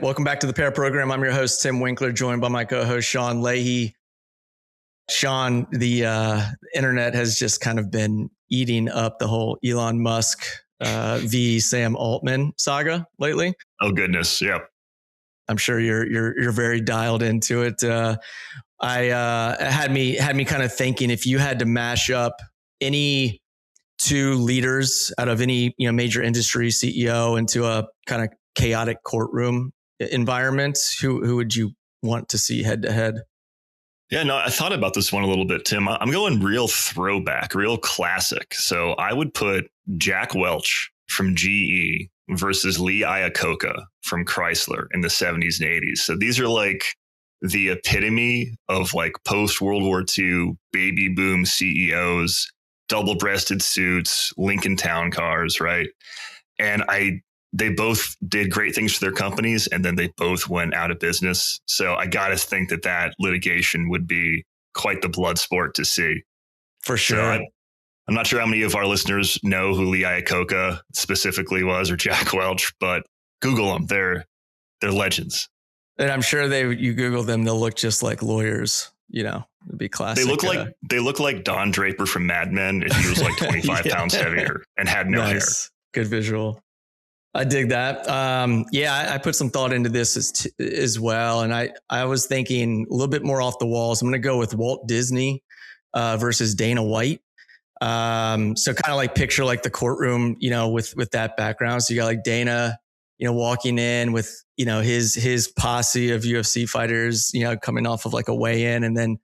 Welcome back to the Pair Program. I'm your host, Tim Winkler, joined by my co-host, Sean Leahy. Sean, the internet has just kind of been eating up the whole Elon Musk v. Sam Altman saga lately. Oh, goodness. Yeah. I'm sure you're very dialed into it. I had me kind of thinking, if you had to mash up any two leaders out of any major industry CEO into a kind of chaotic courtroom environment, who would you want to see head to head? Yeah, no, I thought about this one a little bit, Tim. I'm going real throwback, real classic. So I would put Jack Welch from GE versus Lee Iacocca from Chrysler in the 70s and 80s. So these are like the epitome of like post-World War II baby boom CEOs, double-breasted suits, Lincoln Town cars, right? And they both did great things for their companies, and then they both went out of business. So I got to think that litigation would be quite the blood sport to see. For sure. So I'm not sure how many of our listeners know who Lee Iacocca specifically was, or Jack Welch, but Google them. They're legends. And I'm sure you Google them, they'll look just like lawyers. It'd be classic. They look like Don Draper from Mad Men if he was like 25 pounds heavier and had no hair. Good visual. I dig that. I put some thought into this as well. And I was thinking a little bit more off the walls. I'm going to go with Walt Disney versus Dana White. So kind of like picture like the courtroom, with that background. So you got like Dana, walking in with, his posse of UFC fighters, coming off of like a weigh-in. And then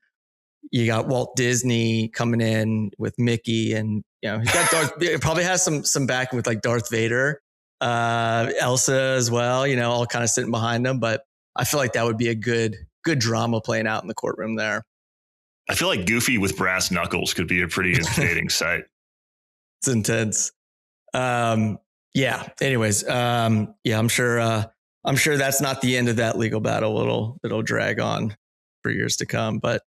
you got Walt Disney coming in with Mickey, and, he's got Darth, probably has some backing with like Darth Vader. Elsa as well, all kind of sitting behind them. But I feel like that would be a good drama playing out in the courtroom there. I feel like Goofy with brass knuckles could be a pretty intimidating sight. It's intense. Anyways, I'm sure that's not the end of that legal battle. It'll drag on for years to come. But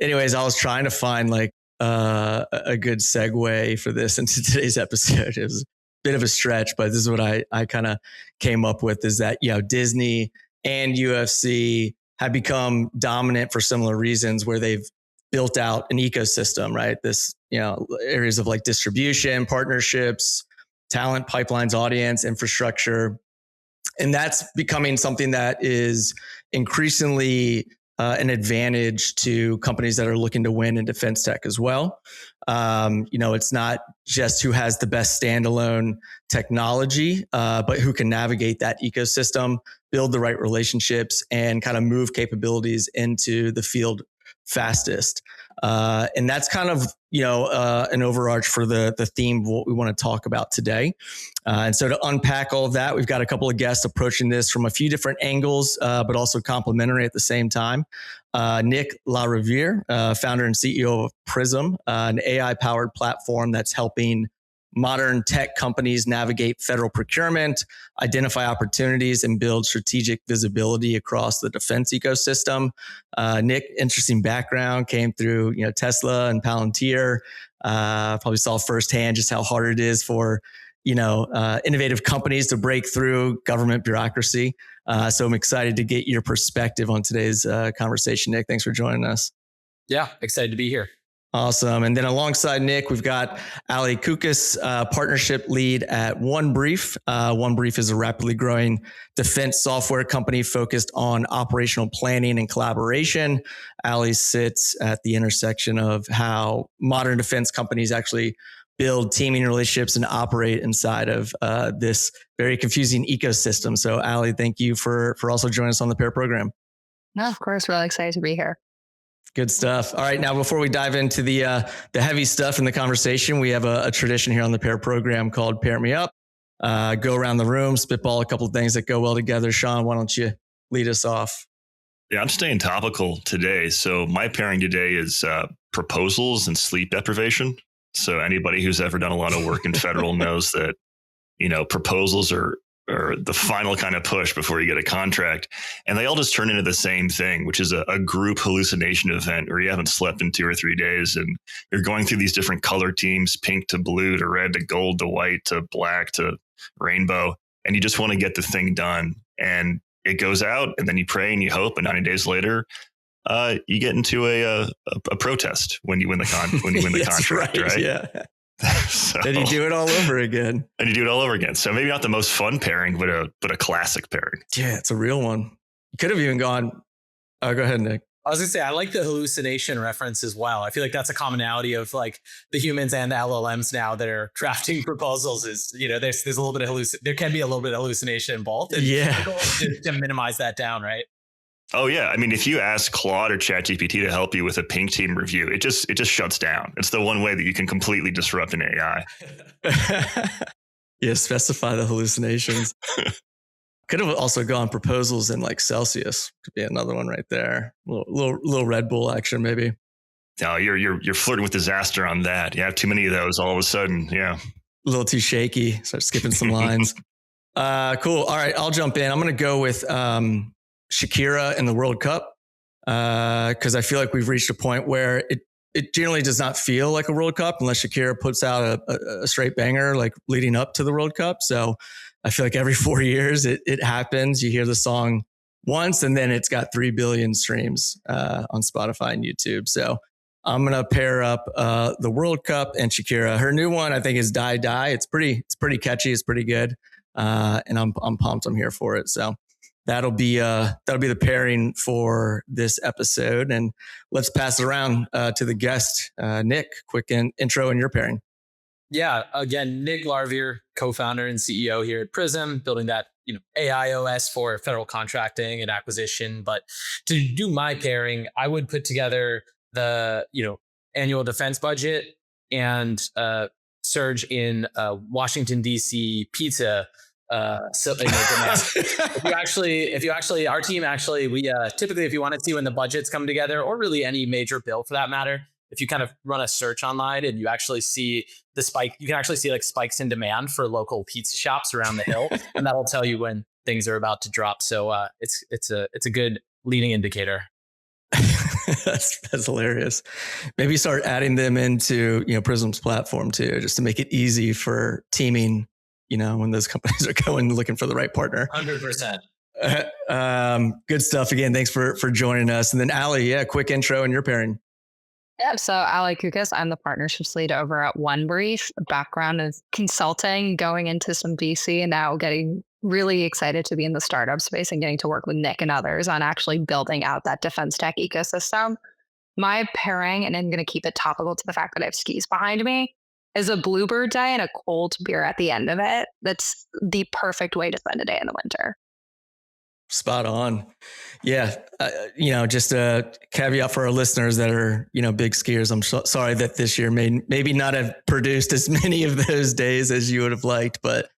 anyways, I was trying to find like a good segue for this into today's episode. It was bit of a stretch, but this is what I kind of came up with, is that, Disney and UFC have become dominant for similar reasons, where they've built out an ecosystem, right? This, areas of like distribution, partnerships, talent pipelines, audience, infrastructure. And that's becoming something that is increasingly an advantage to companies that are looking to win in defense tech as well. It's not just who has the best standalone technology, but who can navigate that ecosystem, build the right relationships, and kind of move capabilities into the field fastest. And that's kind of, an overarch for the theme of what we want to talk about today. And so to unpack all of that, we've got a couple of guests approaching this from a few different angles, but also complementary at the same time. Nick LaRovere, founder and CEO of Pryzm, an AI-powered platform that's helping modern tech companies navigate federal procurement, identify opportunities, and build strategic visibility across the defense ecosystem. Nick, interesting background, came through Tesla and Palantir. Probably saw firsthand just how hard it is for innovative companies to break through government bureaucracy. So I'm excited to get your perspective on today's conversation. Nick, thanks for joining us. Yeah, excited to be here. Awesome. And then alongside Nick, we've got Allie Coukos, partnership lead at Onebrief. Onebrief is a rapidly growing defense software company focused on operational planning and collaboration. Allie sits at the intersection of how modern defense companies actually build teaming relationships and operate inside of this very confusing ecosystem. So Allie, thank you for also joining us on the Pair Program. No, of course, we're all excited to be here. Good stuff. All right. Now, before we dive into the heavy stuff in the conversation, we have a tradition here on the Pair Program called Pair Me Up. Go around the room, spitball a couple of things that go well together. Sean, why don't you lead us off? Yeah, I'm staying topical today. So my pairing today is proposals and sleep deprivation. So anybody who's ever done a lot of work in federal knows that, proposals are the final kind of push before you get a contract. And they all just turn into the same thing, which is a group hallucination event where you haven't slept in 2 or 3 days and you're going through these different color teams, pink to blue to red to gold to white to black to rainbow. And you just want to get the thing done. And it goes out, and then you pray and you hope, and 90 days later, you get into a protest when you win the contract, right? Yeah. So, Then you do it all over again. And you do it all over again. So maybe not the most fun pairing, but a classic pairing. Yeah, it's a real one. You could have even gone. Go ahead, Nick. I was gonna say, I like the hallucination reference as well. I feel like that's a commonality of like the humans and the LLMs now that are drafting proposals. Is there's a little bit of there can be a little bit of hallucination involved. And Yeah, to minimize that down, right? Oh yeah, I mean, if you ask Claude or ChatGPT to help you with a pink team review, it just shuts down. It's the one way that you can completely disrupt an AI. Yeah, specify the hallucinations. Could have also gone proposals in like Celsius. Could be another one right there. Little Red Bull action maybe. No, you're flirting with disaster on that. You have too many of those all of a sudden. Yeah, A little too shaky. Start skipping some lines. Cool. All right, I'll jump in. I'm going to go with Shakira in the World Cup because I feel like we've reached a point where it generally does not feel like a World Cup unless Shakira puts out a straight banger like leading up to the World Cup. So I feel like every 4 years it happens. You hear the song once and then it's got 3 billion streams on Spotify and YouTube. So I'm going to pair up the World Cup and Shakira. Her new one, I think, is Die Die. It's pretty catchy. It's pretty good. And I'm pumped. I'm here for it. So that'll be the pairing for this episode. And let's pass it around to the guest, Nick. Quick intro and your pairing. Yeah, again, Nick LaRovere, co-founder and CEO here at Pryzm, building that AI OS for federal contracting and acquisition. But to do my pairing, I would put together the annual defense budget and surge in Washington DC pizza. So if you actually, our team actually, we typically, if you want to see when the budgets come together, or really any major bill for that matter, if you kind of run a search online and you actually see the spike, you can actually see like spikes in demand for local pizza shops around the hill, and that'll tell you when things are about to drop. So it's a good leading indicator. That's hilarious. Maybe start adding them into Pryzm's platform too, just to make it easy for teaming. When those companies are going looking for the right partner. 100%. Good stuff. Again, thanks for joining us. And then Allie, quick intro and your pairing. Yeah, so Allie Coukos, I'm the partnerships lead over at Onebrief. Background is consulting, going into some VC, and now getting really excited to be in the startup space and getting to work with Nick and others on actually building out that defense tech ecosystem. My pairing, and I'm going to keep it topical to the fact that I have skis behind me, is a bluebird day and a cold beer at the end of it. That's the perfect way to spend a day in the winter. Spot on. Yeah. Just a caveat for our listeners that are, big skiers. I'm sorry that this year may maybe not have produced as many of those days as you would have liked, but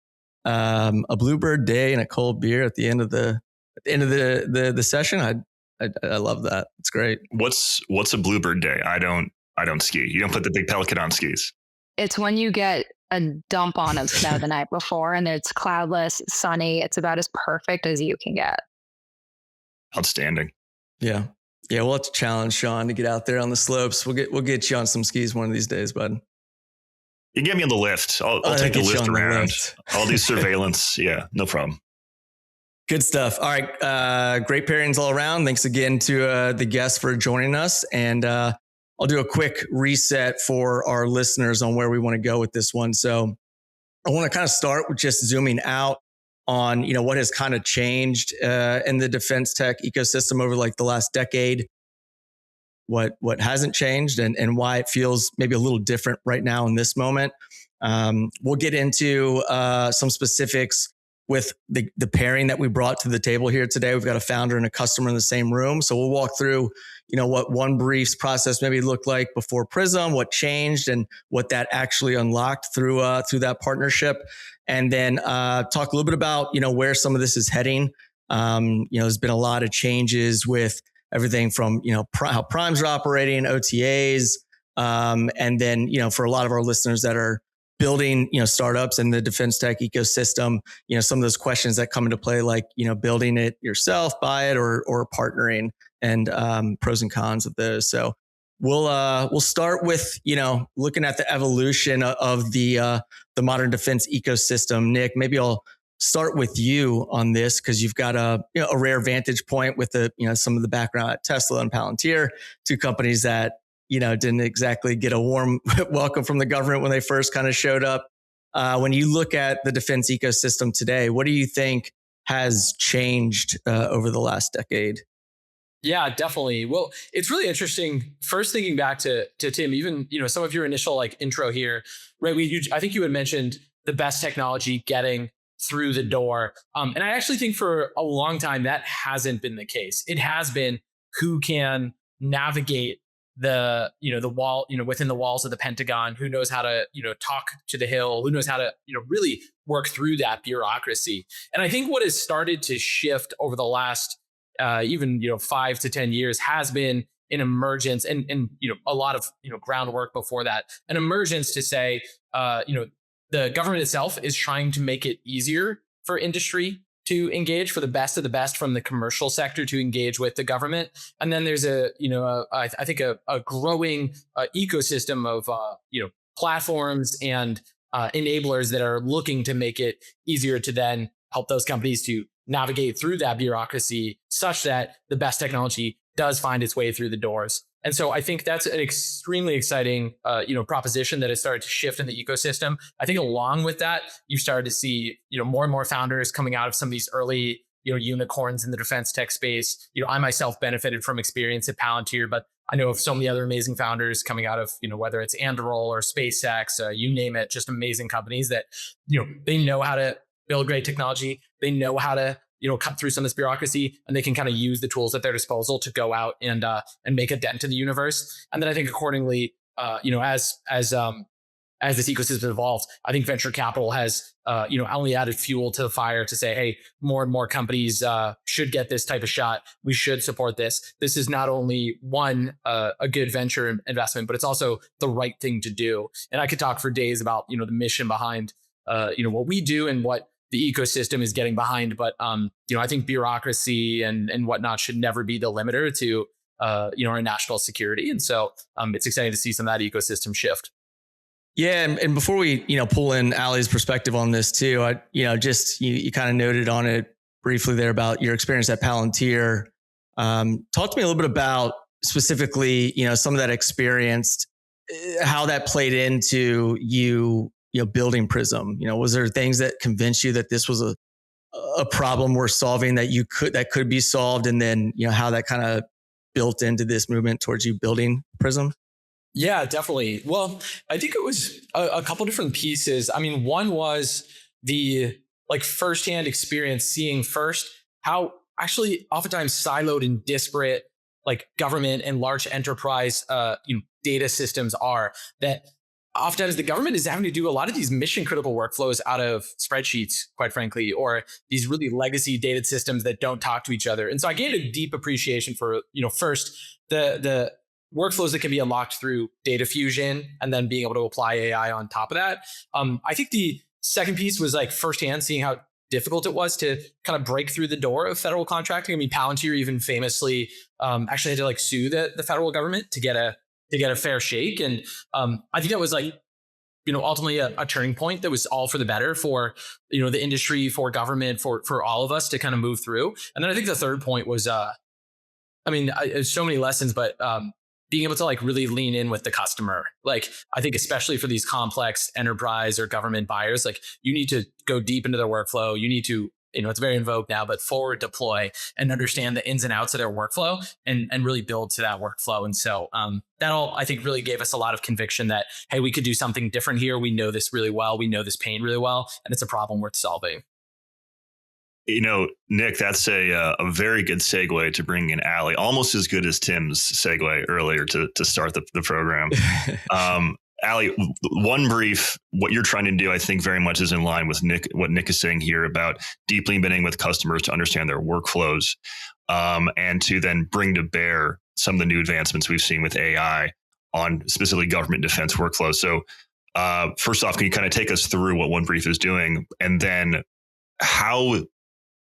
a bluebird day and a cold beer at the end of the session. I love that. It's great. What's a bluebird day? I don't ski. You don't put the big pelican on skis. It's when you get a dump on of snow the night before and it's cloudless, it's sunny. It's about as perfect as you can get. Outstanding. Yeah. Yeah. We'll have to challenge Sean to get out there on the slopes. We'll get you on some skis one of these days, bud. You can get me on the lift. I'll take the lift around. I'll do surveillance. Yeah, no problem. Good stuff. All right. Great pairings all around. Thanks again to the guests for joining us. And I'll do a quick reset for our listeners on where we want to go with this one. So I want to kind of start with just zooming out on, what has kind of changed in the defense tech ecosystem over like the last decade, what hasn't changed and why it feels maybe a little different right now in this moment. We'll get into some specifics with the pairing that we brought to the table here today. We've got a founder and a customer in the same room. So we'll walk through, what Onebrief's process maybe looked like before Pryzm, what changed and what that actually unlocked through that partnership. And then talk a little bit about, where some of this is heading. There's been a lot of changes with everything from, how primes are operating, OTAs. And then, for a lot of our listeners that are building, startups in the defense tech ecosystem, some of those questions that come into play, like, building it yourself, buy it or partnering, and pros and cons of those. So we'll start with, looking at the evolution of the modern defense ecosystem. Nick, maybe I'll start with you on this because you've got a rare vantage point with some of the background at Tesla and Palantir, two companies that didn't exactly get a warm welcome from the government when they first kind of showed up. When you look at the defense ecosystem today, what do you think has changed over the last decade? Yeah, definitely. Well, it's really interesting. First, thinking back to Tim, even some of your initial intro here, right? I think you had mentioned the best technology getting through the door, and I actually think for a long time that hasn't been the case. It has been who can navigate the wall within the walls of the Pentagon, who knows how to talk to the Hill, who knows how to really work through that bureaucracy. And I think what has started to shift over the last even 5 to 10 years has been an emergence and a lot of groundwork before that, an emergence to say the government itself is trying to make it easier for industry to engage, for the best of the best from the commercial sector to engage with the government. And then there's I think a growing ecosystem of platforms and enablers that are looking to make it easier to then help those companies to navigate through that bureaucracy such that the best technology does find its way through the doors. And so I think that's an extremely exciting, proposition that has started to shift in the ecosystem. I think along with that, you've started to see, more and more founders coming out of some of these early, unicorns in the defense tech space. I myself benefited from experience at Palantir, but I know of so many other amazing founders coming out of, whether it's Anduril or SpaceX, you name it, just amazing companies that, they know how to build great technology. They know how to cut through some of this bureaucracy, and they can kind of use the tools at their disposal to go out and make a dent in the universe. And then I think accordingly, as this ecosystem evolves, I think venture capital has only added fuel to the fire to say, hey, more and more companies should get this type of shot. We should support this. This is not only a good venture investment, but it's also the right thing to do. And I could talk for days about the mission behind what we do and what the ecosystem is getting behind. But, I think bureaucracy and whatnot should never be the limiter to, our national security. And so it's exciting to see some of that ecosystem shift. Yeah. And before we, pull in Allie's perspective on this too, you kind of noted on it briefly there about your experience at Palantir. Talk to me a little bit about specifically, some of that experience, how that played into you building Pryzm. Was there things that convinced you that this was a problem worth solving that could be solved, and then how that kind of built into this movement towards you building Pryzm? Yeah, definitely. Well, I think it was a couple different pieces. I mean, one was the firsthand experience, seeing first how actually oftentimes siloed and disparate government and large enterprise data systems are, that oftentimes the government is having to do a lot of these mission critical workflows out of spreadsheets, quite frankly, or these really legacy dated systems that don't talk to each other. And so I gained a deep appreciation for, first the workflows that can be unlocked through data fusion and then being able to apply AI on top of that. I think the second piece was firsthand seeing how difficult it was to kind of break through the door of federal contracting. I mean, Palantir even famously actually had to sue the federal government to get a fair shake. And I think that was ultimately a turning point that was all for the better for, the industry, for government, for all of us to kind of move through. And then I think the third point was, so many lessons, but being able to really lean in with the customer. I think especially for these complex enterprise or government buyers, you need to go deep into their workflow. You need to, it's very in vogue now, but forward deploy and understand the ins and outs of their workflow and really build to that workflow. And so that all, I think, really gave us a lot of conviction that, hey, we could do something different here. We know this really well. We know this pain really well, and it's a problem worth solving. Nick, that's a very good segue to bring in Allie, almost as good as Tim's segue earlier to start the program. Allie, Onebrief, what you're trying to do, I think very much is in line with what Nick is saying here about deeply embedding with customers to understand their workflows, and to then bring to bear some of the new advancements we've seen with AI on specifically government defense workflows. So first off, can you kind of take us through what Onebrief is doing, and then how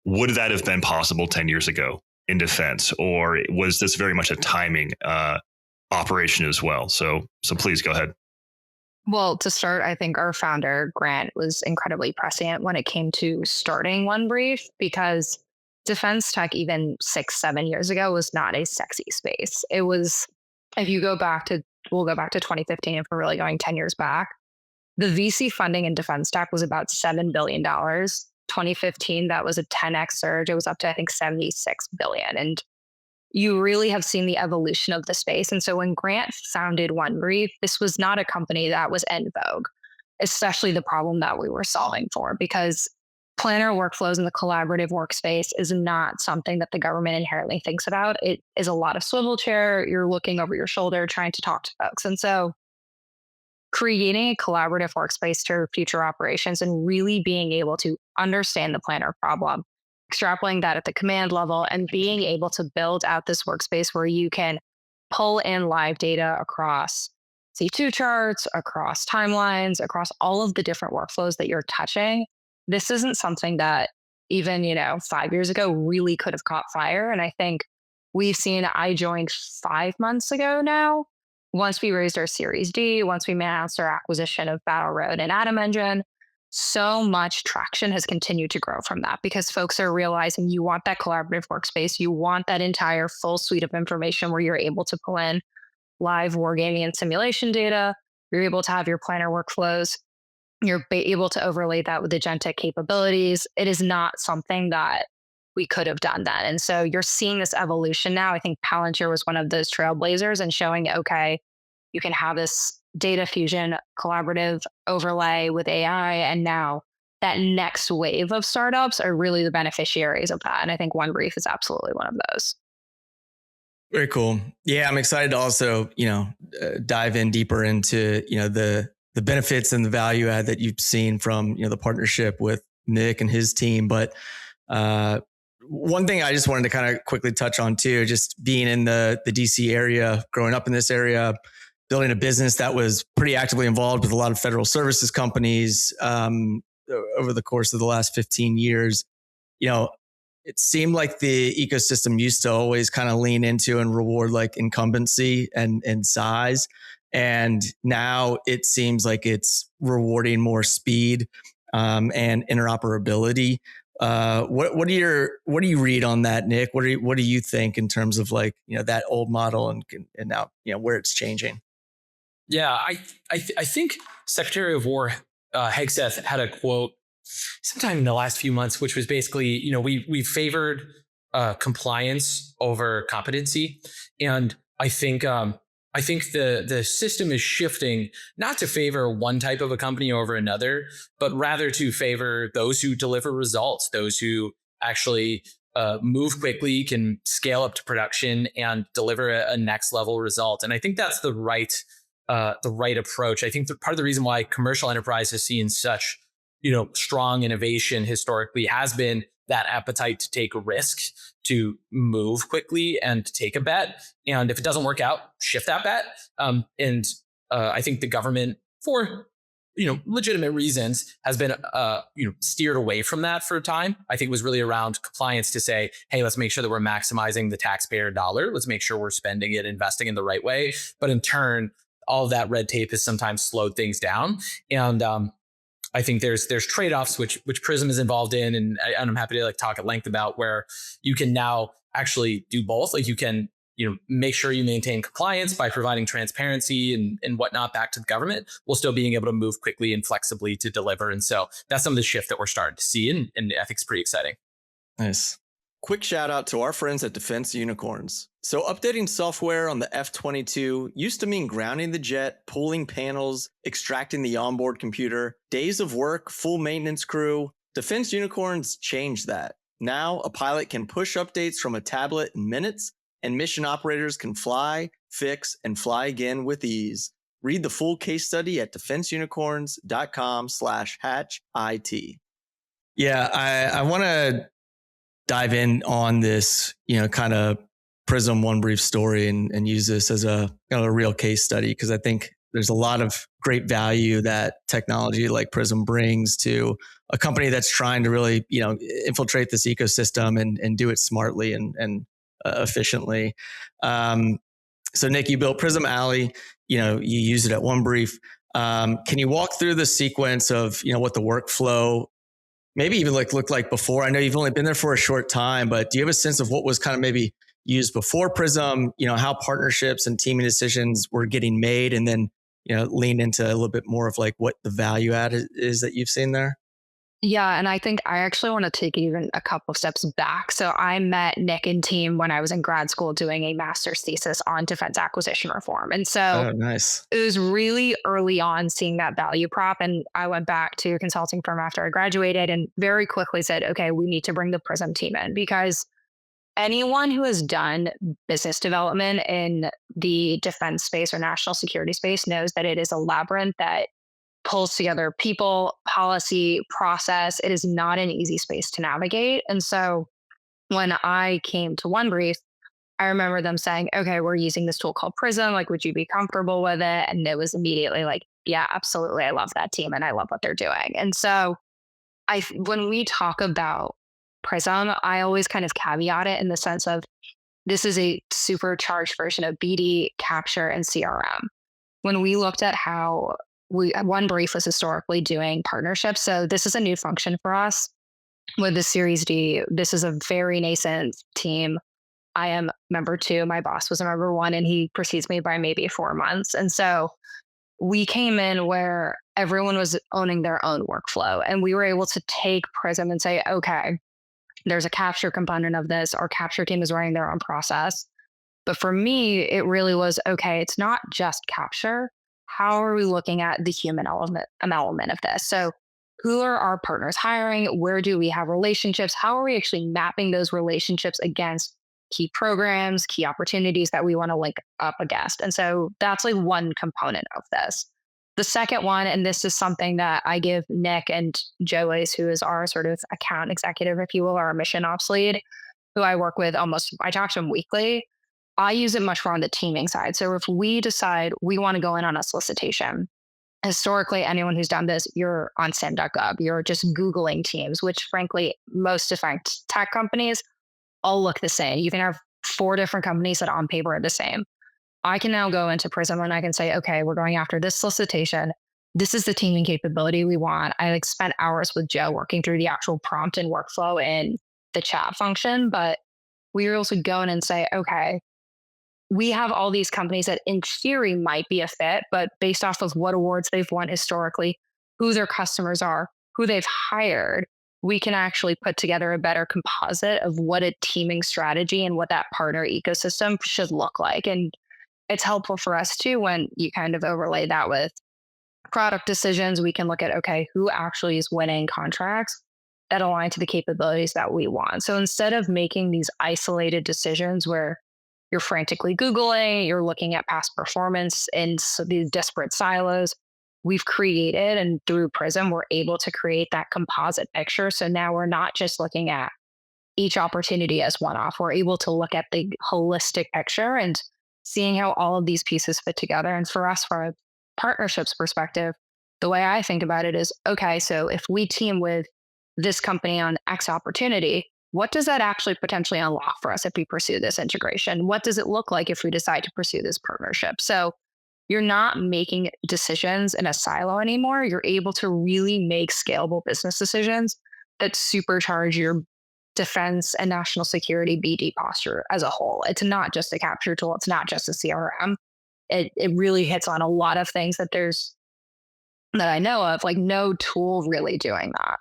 would that have been possible 10 years ago in defense, or was this very much a timing operation as well? So please go ahead. Well, to start, I think our founder, Grant, was incredibly prescient when it came to starting Onebrief because defense tech, even 6, 7 years ago, was not a sexy space. It was, if you go back to, we'll go back to 2015 if we're really going 10 years back. The VC funding in defense tech was about $7 billion. 2015, that was a 10x surge. It was up to, I think, 76 billion. And you really have seen the evolution of the space. And so when Grant founded Onebrief, this was not a company that was en vogue, especially the problem that we were solving for, because planner workflows in the collaborative workspace is not something that the government inherently thinks about. It is a lot of swivel chair. You're looking over your shoulder, trying to talk to folks. And so creating a collaborative workspace for future operations and really being able to understand the planner problem, extrapolating that at the command level, and being able to build out this workspace where you can pull in live data across C2 charts, across timelines, across all of the different workflows that you're touching. This isn't something that even, 5 years ago really could have caught fire. And I think I joined 5 months ago now. Once we raised our Series D, once we announced our acquisition of Battle Road and Atom Engine, so much traction has continued to grow from that because folks are realizing you want that collaborative workspace. You want that entire full suite of information where you're able to pull in live wargaming and simulation data. You're able to have your planner workflows. You're able to overlay that with agentic capabilities. It is not something that we could have done then. And so you're seeing this evolution now. I think Palantir was one of those trailblazers and showing, okay, you can have this data fusion collaborative overlay with AI. And now that next wave of startups are really the beneficiaries of that. And I think Onebrief is absolutely one of those. Very cool. Yeah, I'm excited to also, dive in deeper into, the benefits and the value add that you've seen from, the partnership with Nick and his team. But one thing I just wanted to kind of quickly touch on too, just being in the DC area, growing up in this area, building a business that was pretty actively involved with a lot of federal services companies over the course of the last 15 years. It seemed like the ecosystem used to always kind of lean into and reward like incumbency and size. And now it seems like it's rewarding more speed and interoperability. What do you read on that, Nick? What do you think in terms of like, that old model and now, where it's changing? Yeah, I think Secretary of War Hegseth had a quote sometime in the last few months, which was basically, we favored compliance over competency, and I think the system is shifting not to favor one type of a company over another, but rather to favor those who deliver results, those who actually move quickly, can scale up to production and deliver a next level result. And I think that's the right approach. I think part of the reason why commercial enterprise has seen such strong innovation historically has been that appetite to take a risk, to move quickly and take a bet. And if it doesn't work out, shift that bet. I think the government, for legitimate reasons, has been steered away from that for a time. I think it was really around compliance to say, hey, let's make sure that we're maximizing the taxpayer dollar. Let's make sure we're spending it, investing in the right way. But in turn, all of that red tape has sometimes slowed things down. And I think there's trade-offs which Pryzm is involved in, and I'm happy to talk at length about, where you can now actually do both. Like you can make sure you maintain compliance by providing transparency and whatnot back to the government, while still being able to move quickly and flexibly to deliver. And so that's some of the shift that we're starting to see, and I think it's pretty exciting. Nice. Quick shout out to our friends at Defense Unicorns. So updating software on the F-22 used to mean grounding the jet, pulling panels, extracting the onboard computer, days of work, full maintenance crew. Defense Unicorns changed that. Now a pilot can push updates from a tablet in minutes, and mission operators can fly, fix, and fly again with ease. Read the full case study at defenseunicorns.com/hatchit. Yeah, I want to dive in on this, kind of Pryzm Onebrief story and use this as a real case study, because I think there's a lot of great value that technology like Pryzm brings to a company that's trying to really, infiltrate this ecosystem and do it smartly and efficiently. So Nick, you built Pryzm Allie, you use it at Onebrief. Can you walk through the sequence of, what the workflow maybe even looked like before? I know you've only been there for a short time, but do you have a sense of what was kind of maybe used before Pryzm, how partnerships and teaming decisions were getting made, and then, lean into a little bit more of like what the value add is that you've seen there? Yeah, and I think I actually want to take even a couple of steps back. So I met Nick and team when I was in grad school doing a master's thesis on defense acquisition reform. And so Oh, nice. it was really early on seeing that value prop. And I went back to a consulting firm after I graduated and very quickly said, okay, we need to bring the Pryzm team in, because anyone who has done business development in the defense space or national security space knows that it is a labyrinth that pulls together people, policy, process. It is not an easy space to navigate. And so when I came to Onebrief, I remember them saying, okay, we're using this tool called Pryzm. Like, would you be comfortable with it? And it was immediately like, yeah, absolutely. I love that team and I love what they're doing. And so when we talk about Pryzm, I always kind of caveat it in the sense of this is a supercharged version of BD, capture, and CRM. When we looked at how Onebrief was historically doing partnerships, so this is a new function for us with the Series D. This is a very nascent team. I am member 2. My boss was a member 1, and he precedes me by maybe 4 months. And so we came in where everyone was owning their own workflow, and we were able to take Pryzm and say, okay, there's a capture component of this. Our capture team is running their own process. But for me, it really was, okay, it's not just capture. How are we looking at the human element of this? So who are our partners hiring? Where do we have relationships? How are we actually mapping those relationships against key programs, key opportunities that we want to link up against? And so that's like one component of this. The second one, and this is something that I give Nick and Joe Ace, who is our sort of account executive, if you will, our mission ops lead, who I work with I talk to him weekly. I use it much more on the teaming side. So if we decide we want to go in on a solicitation, historically, anyone who's done this, you're on SAM.gov, you're just Googling teams, which frankly, most defense tech companies all look the same. You can have 4 different companies that on paper are the same. I can now go into Pryzm and I can say, okay, we're going after this solicitation. This is the teaming capability we want. I spent hours with Joe working through the actual prompt and workflow in the chat function, but we were also go in and say, okay, we have all these companies that in theory might be a fit, but based off of what awards they've won historically, who their customers are, who they've hired, we can actually put together a better composite of what a teaming strategy and what that partner ecosystem should look like. And it's helpful for us too, when you kind of overlay that with product decisions. We can look at, okay, who actually is winning contracts that align to the capabilities that we want. So instead of making these isolated decisions where you're frantically Googling, you're looking at past performance in these disparate silos, we've created, and through Pryzm, we're able to create that composite picture. So now we're not just looking at each opportunity as one-off. We're able to look at the holistic picture and seeing how all of these pieces fit together. And for us, from a partnerships perspective, the way I think about it is, okay, so if we team with this company on X opportunity, what does that actually potentially unlock for us if we pursue this integration? What does it look like if we decide to pursue this partnership? So you're not making decisions in a silo anymore. You're able to really make scalable business decisions that supercharge your defense and national security BD posture as a whole. It's not just a capture tool. It's not just a CRM. It really hits on a lot of things that I know of, like no tool really doing that.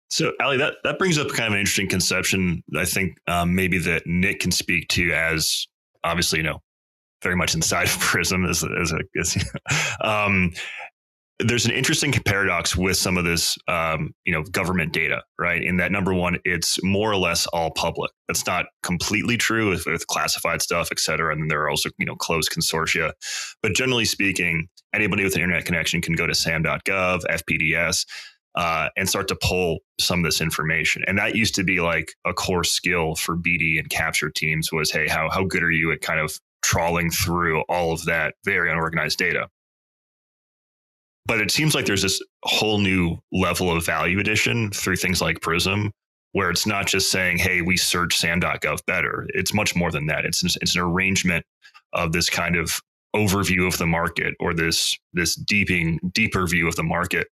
So, Allie, that brings up kind of an interesting conception. I think maybe that Nick can speak to, as obviously, very much inside of Pryzm there's an interesting paradox with some of this, government data, right? In that, number one, it's more or less all public. That's not completely true with classified stuff, et cetera. And then there are also, closed consortia. But generally speaking, anybody with an internet connection can go to SAM.gov, FPDS, and start to pull some of this information. And that used to be like a core skill for BD and capture teams was, hey, how good are you at kind of trawling through all of that very unorganized data? But it seems like there's this whole new level of value addition through things like Pryzm, where it's not just saying, hey, we search SAM.gov better. It's much more than that. It's an arrangement of this kind of overview of the market or this deeper view of the market.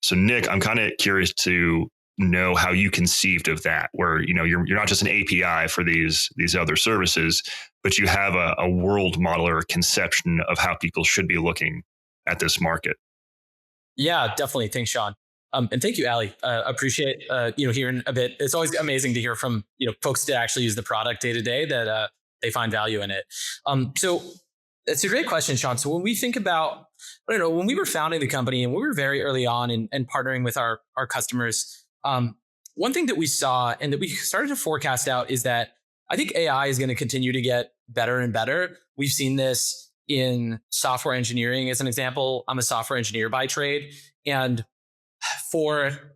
So Nick, I'm kind of curious to know how you conceived of that, where you're not just an API for these other services, but you have a world model or a conception of how people should be looking at this market. Yeah, definitely. Thanks, Sean. And thank you, Allie. Appreciate hearing a bit. It's always amazing to hear from folks that actually use the product day to day that they find value in it. So it's a great question, Sean. So when we think about, when we were founding the company and we were very early on and partnering with our customers, one thing that we saw and that we started to forecast out is that I think AI is going to continue to get better and better. We've seen this in software engineering as an example. I'm a software engineer by trade, and for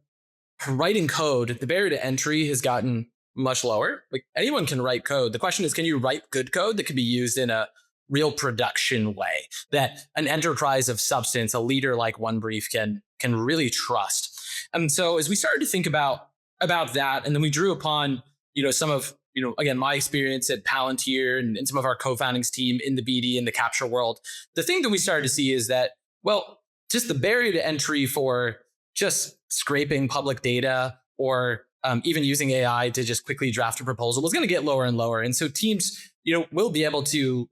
writing code, the barrier to entry has gotten much lower. Like, anyone can write code. The question is, can you write good code that can be used in a real production way that an enterprise of substance, a leader like Onebrief can really trust? And so as we started to think about that, and then we drew upon, some of, again, my experience at Palantir and some of our co-foundings team in the BD and the capture world, the thing that we started to see is that, well, just the barrier to entry for just scraping public data or even using AI to just quickly draft a proposal was going to get lower and lower. And so teams, will be able to,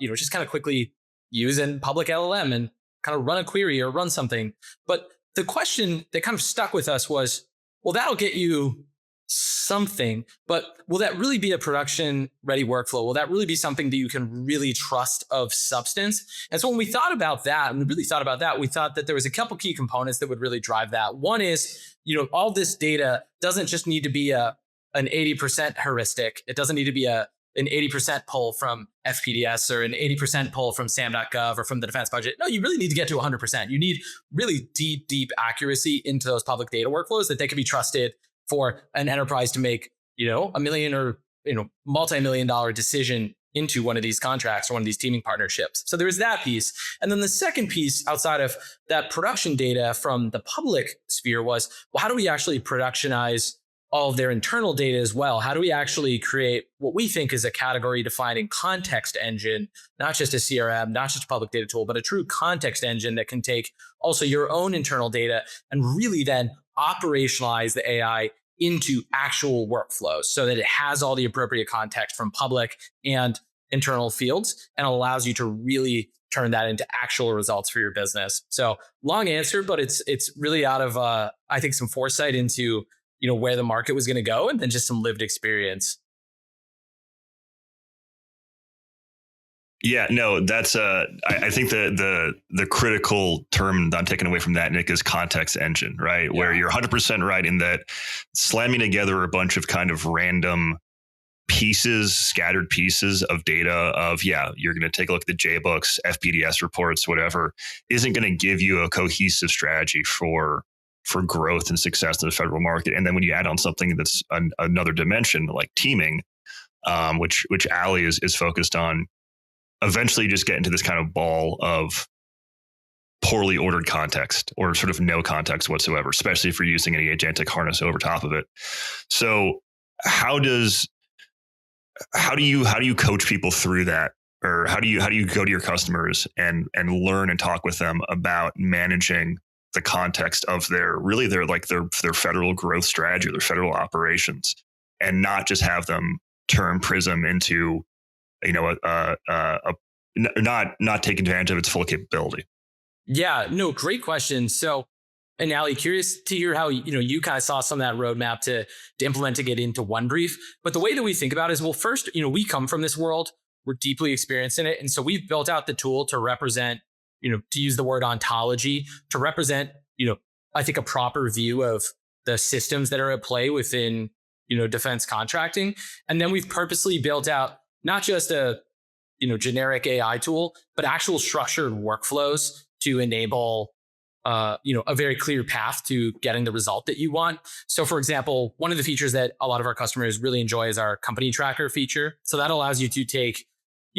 just kind of quickly use a public LLM and kind of run a query or run something. But the question that kind of stuck with us was, well, that'll get you something, but will that really be a production ready workflow? Will that really be something that you can really trust of substance? And so when we thought about that, and we really thought about that, we thought that there was a couple key components that would really drive that. One is, all this data doesn't just need to be an 80% heuristic. It doesn't need to be an 80% pull from FPDS or an 80% pull from SAM.gov or from the defense budget. No, you really need to get to 100%. You need really deep accuracy into those public data workflows that they can be trusted for an enterprise to make, $1 million or, multi-million-dollar decision into one of these contracts or one of these teaming partnerships. So there was that piece. And then the second piece outside of that production data from the public sphere was, well, how do we actually productionize all of their internal data as well? How do we actually create what we think is a category defining context engine, not just a CRM, not just a public data tool, but a true context engine that can take also your own internal data and really then operationalize the AI into actual workflows so that it has all the appropriate context from public and internal fields and allows you to really turn that into actual results for your business. So long answer, but it's really out of, I think, some foresight into where the market was going to go, and then just some lived experience. Yeah, no, that's I think the critical term that I'm taking away from that, Nick, is context engine, right? Yeah. Where you're 100% right in that slamming together a bunch of kind of random pieces, scattered pieces of data of, you're going to take a look at the JBooks, FPDS reports, whatever, isn't going to give you a cohesive strategy for growth and success in the federal market. And then when you add on something that's another dimension like teaming, which Allie is focused on, eventually you just get into this kind of ball of poorly ordered context or sort of no context whatsoever, especially if you're using an agentic harness over top of it. So how do you coach people through that? Or how do you go to your customers and learn and talk with them about managing the context of their federal growth strategy, their federal operations, and not just have them turn Pryzm into, not take advantage of its full capability? Yeah, no, great question. So, and Allie, curious to hear how, you kind of saw some of that roadmap to implementing it into Onebrief. But the way that we think about it is, well, first, we come from this world, we're deeply experienced in it. And so we've built out the tool to represent, to use the word ontology, to represent, I think a proper view of the systems that are at play within, defense contracting. And then we've purposely built out not just a, generic AI tool, but actual structured workflows to enable, a very clear path to getting the result that you want. So for example, one of the features that a lot of our customers really enjoy is our company tracker feature. So that allows you to take,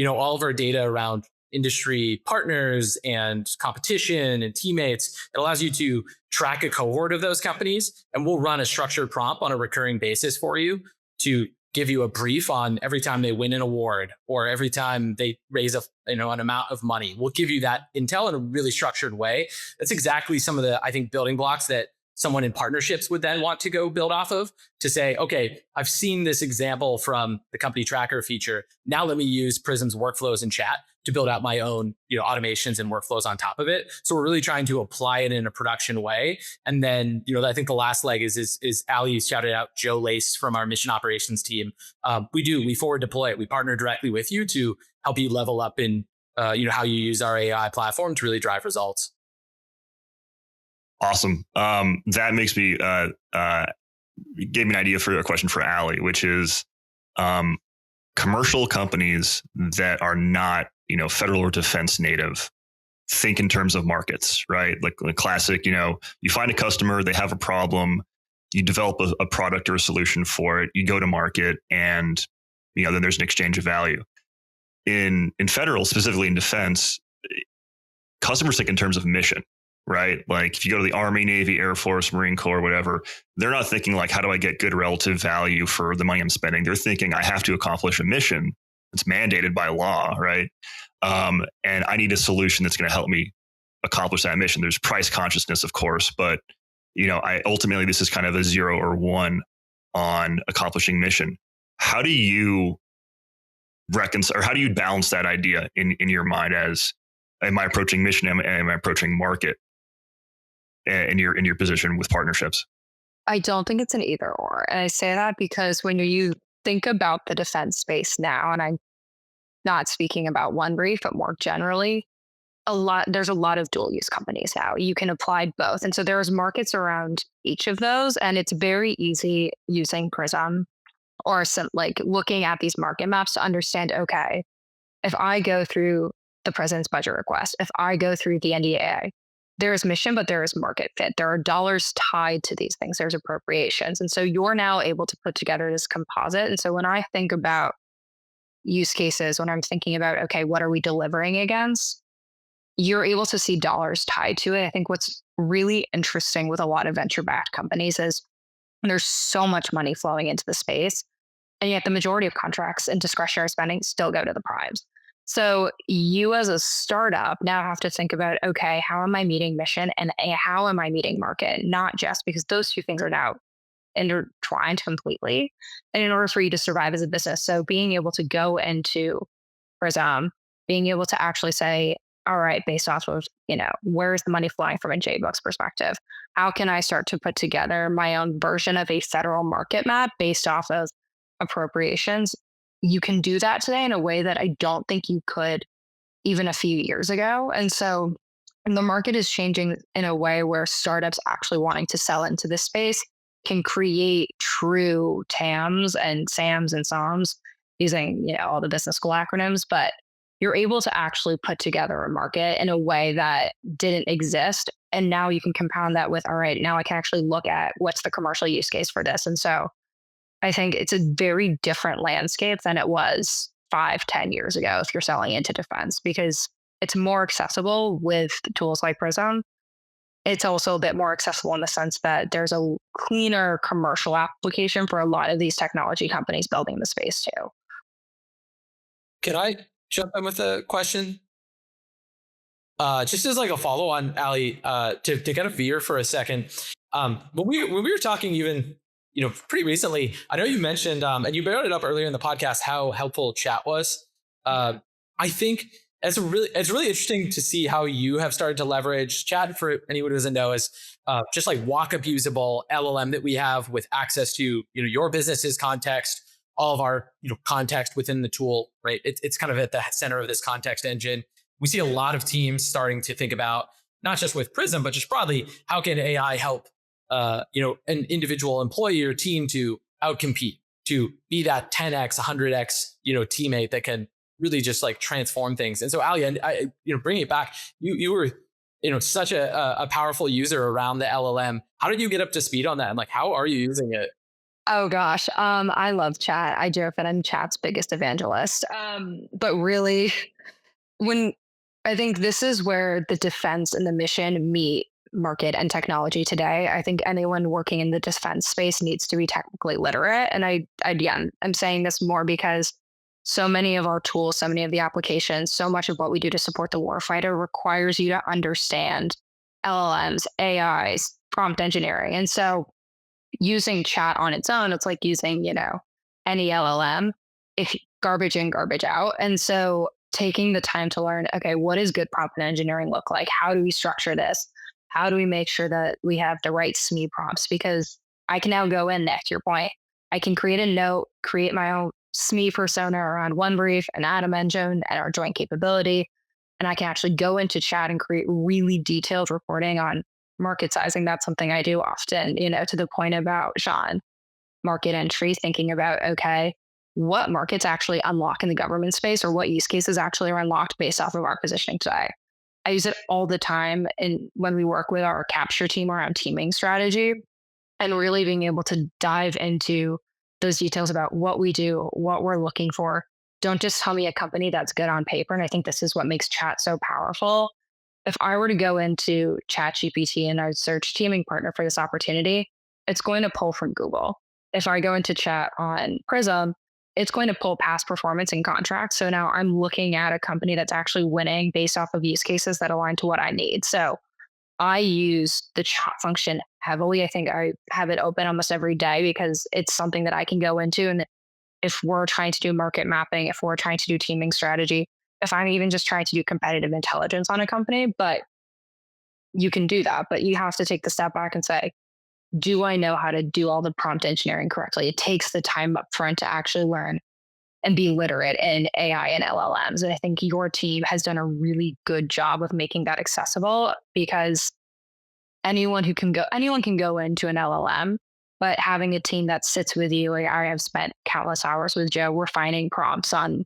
all of our data around industry partners and competition and teammates. It allows you to track a cohort of those companies, and we'll run a structured prompt on a recurring basis for you to give you a brief on every time they win an award or every time they raise an amount of money. We'll give you that intel in a really structured way. That's exactly some of the, I think, building blocks that someone in partnerships would then want to go build off of, to say, okay, I've seen this example from the company tracker feature. Now let me use Pryzm's workflows and chat to build out my own, automations and workflows on top of it. So we're really trying to apply it in a production way. And then, I think the last leg is Allie shouted out Joe Lace from our mission operations team. We forward deploy it. We partner directly with you to help you level up in, how you use our AI platform to really drive results. Awesome. That makes me gave me an idea for a question for Allie, which is commercial companies that are not, federal or defense native think in terms of markets, right? Like the classic, you find a customer, they have a problem, you develop a product or a solution for it, you go to market, and then there's an exchange of value. In federal, specifically in defense, customers think in terms of mission. Right? Like if you go to the Army, Navy, Air Force, Marine Corps, whatever, they're not thinking like, how do I get good relative value for the money I'm spending? They're thinking I have to accomplish a mission that's mandated by law, right? And I need a solution that's going to help me accomplish that mission. There's price consciousness, of course, but ultimately this is kind of a 0 or 1 on accomplishing mission. How do you reconcile, or how do you balance that idea in your mind as, am I approaching mission? Am I approaching market? In your position with partnerships? I don't think it's an either or. And I say that because when you think about the defense space now, and I'm not speaking about Onebrief, but more generally, there's a lot of dual use companies now. You can apply both. And so there's markets around each of those. And it's very easy using Pryzm or looking at these market maps to understand, okay, if I go through the president's budget request, if I go through the NDAA, there is mission, but there is market fit. There are dollars tied to these things. There's appropriations. And so you're now able to put together this composite. And so when I think about use cases, when I'm thinking about, okay, what are we delivering against? You're able to see dollars tied to it. I think what's really interesting with a lot of venture-backed companies is there's so much money flowing into the space. And yet the majority of contracts and discretionary spending still go to the primes. So you as a startup now have to think about, okay, how am I meeting mission and how am I meeting market? Not just because those two things are now intertwined completely. And in order for you to survive as a business, so being able to go into Pryzm, being able to actually say, all right, based off of, where's the money flowing from a JBook's perspective? How can I start to put together my own version of a federal market map based off of appropriations? You can do that today in a way that I don't think you could even a few years ago. And so the market is changing in a way where startups actually wanting to sell into this space can create true TAMs and SAMs and SOMs using, all the business school acronyms, but you're able to actually put together a market in a way that didn't exist. And now you can compound that with, all right, now I can actually look at what's the commercial use case for this. And so I think it's a very different landscape than it was 5-10 years ago if you're selling into defense, because it's more accessible with tools like Pryzm. It's also a bit more accessible in the sense that there's a cleaner commercial application for a lot of these technology companies building the space too. Can I jump in with a question? Just as like a follow on, Allie, to kind of veer for a second. When we were talking even pretty recently, I know you mentioned, and you brought it up earlier in the podcast, how helpful chat was. I think it's really interesting to see how you have started to leverage chat. For anyone who doesn't know, is just like walk-up usable LLM that we have with access to your business's context, all of our context within the tool, right? It's kind of at the center of this context engine. We see a lot of teams starting to think about, not just with Pryzm, but just broadly, how can AI help an individual employee or team to outcompete, to be that 10x, 100x, teammate that can really just like transform things. And so, Allie, and I, bringing it back, you were, such a powerful user around the LLM. How did you get up to speed on that? And like, how are you using it? Oh gosh, I love chat. I joke that I'm chat's biggest evangelist. But really, when I think this is where the defense and the mission meet market and technology today. I think anyone working in the defense space needs to be technically literate. And again, I'm saying this more because so many of our tools, so many of the applications, so much of what we do to support the warfighter requires you to understand LLMs, AIs, prompt engineering. And so using chat on its own, it's like using, any LLM, if garbage in, garbage out. And so taking the time to learn, okay, what does good prompt engineering look like? How do we structure this? How do we make sure that we have the right SME prompts? Because I can now go in, Nick, to your point, I can create a note, create my own SME persona around Onebrief and Atom Engine and our joint capability. And I can actually go into chat and create really detailed reporting on market sizing. That's something I do often, to the point about Sean, market entry, thinking about, okay, what markets actually unlock in the government space or what use cases actually are unlocked based off of our positioning today. I use it all the time when we work with our capture team around teaming strategy and really being able to dive into those details about what we do, what we're looking for. Don't just tell me a company that's good on paper. And I think this is what makes chat so powerful. If I were to go into ChatGPT and I search teaming partner for this opportunity, it's going to pull from Google. If I go into chat on Pryzm, it's going to pull past performance and contracts. So now I'm looking at a company that's actually winning based off of use cases that align to what I need. So I use the chat function heavily. I think I have it open almost every day because it's something that I can go into. And if we're trying to do market mapping, if we're trying to do teaming strategy, if I'm even just trying to do competitive intelligence on a company, but you can do that, but you have to take the step back and say, do I know how to do all the prompt engineering correctly? It takes the time up front to actually learn and be literate in AI and LLMs. And I think your team has done a really good job of making that accessible because anyone can go into an LLM, but having a team that sits with you, like I have spent countless hours with Joe, we're finding prompts on,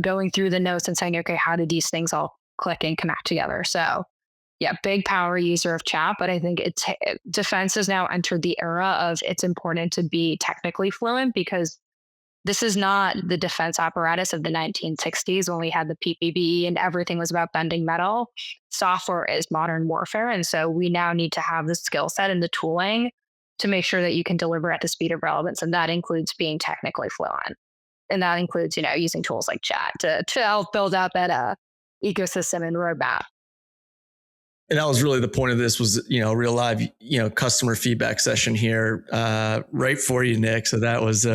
going through the notes and saying, okay, how do these things all click and connect together? So yeah, big power user of chat, but I think defense has now entered the era of it's important to be technically fluent because this is not the defense apparatus of the 1960s when we had the PPB and everything was about bending metal. Software is modern warfare. And so we now need to have the skill set and the tooling to make sure that you can deliver at the speed of relevance. And that includes being technically fluent. And that includes, using tools like chat to help build up that ecosystem and roadmap. And that was really the point of this was, real live, customer feedback session here, right for you, Nick. So that was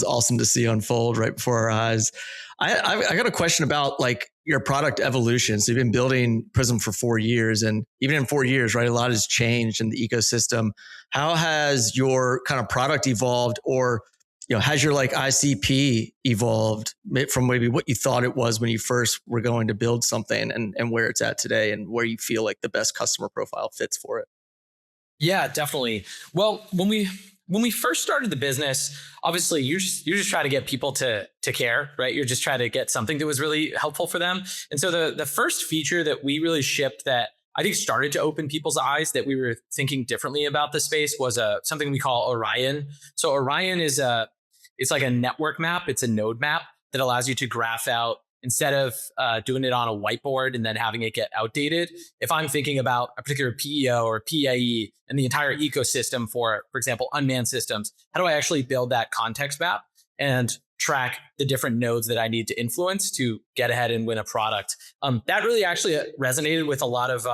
awesome to see unfold right before our eyes. I got a question about like your product evolution. So you've been building Pryzm for 4 years, and even in 4 years, right, a lot has changed in the ecosystem. How has your kind of product evolved, or has your like ICP evolved from maybe what you thought it was when you first were going to build something and where it's at today and where you feel like the best customer profile fits for it? Yeah, definitely. Well, when we first started the business, obviously you're just trying to get people to care, right? You're just trying to get something that was really helpful for them. And so the first feature that we really shipped that I think started to open people's eyes that we were thinking differently about the space was something we call Orion. So Orion is it's like a network map. It's a node map that allows you to graph out instead of doing it on a whiteboard and then having it get outdated. If I'm thinking about a particular PEO or PAE and the entire ecosystem for example, unmanned systems, how do I actually build that context map and track the different nodes that I need to influence to get ahead and win a product? That really actually resonated with a lot of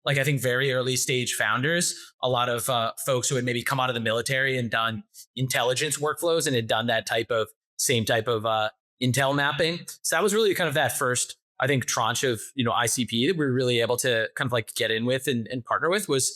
I think very early stage founders, a lot of folks who had maybe come out of the military and done intelligence workflows and had done that same type of intel mapping. So that was really kind of that first, I think, tranche of, ICP that we were really able to kind of like get in with and partner with was,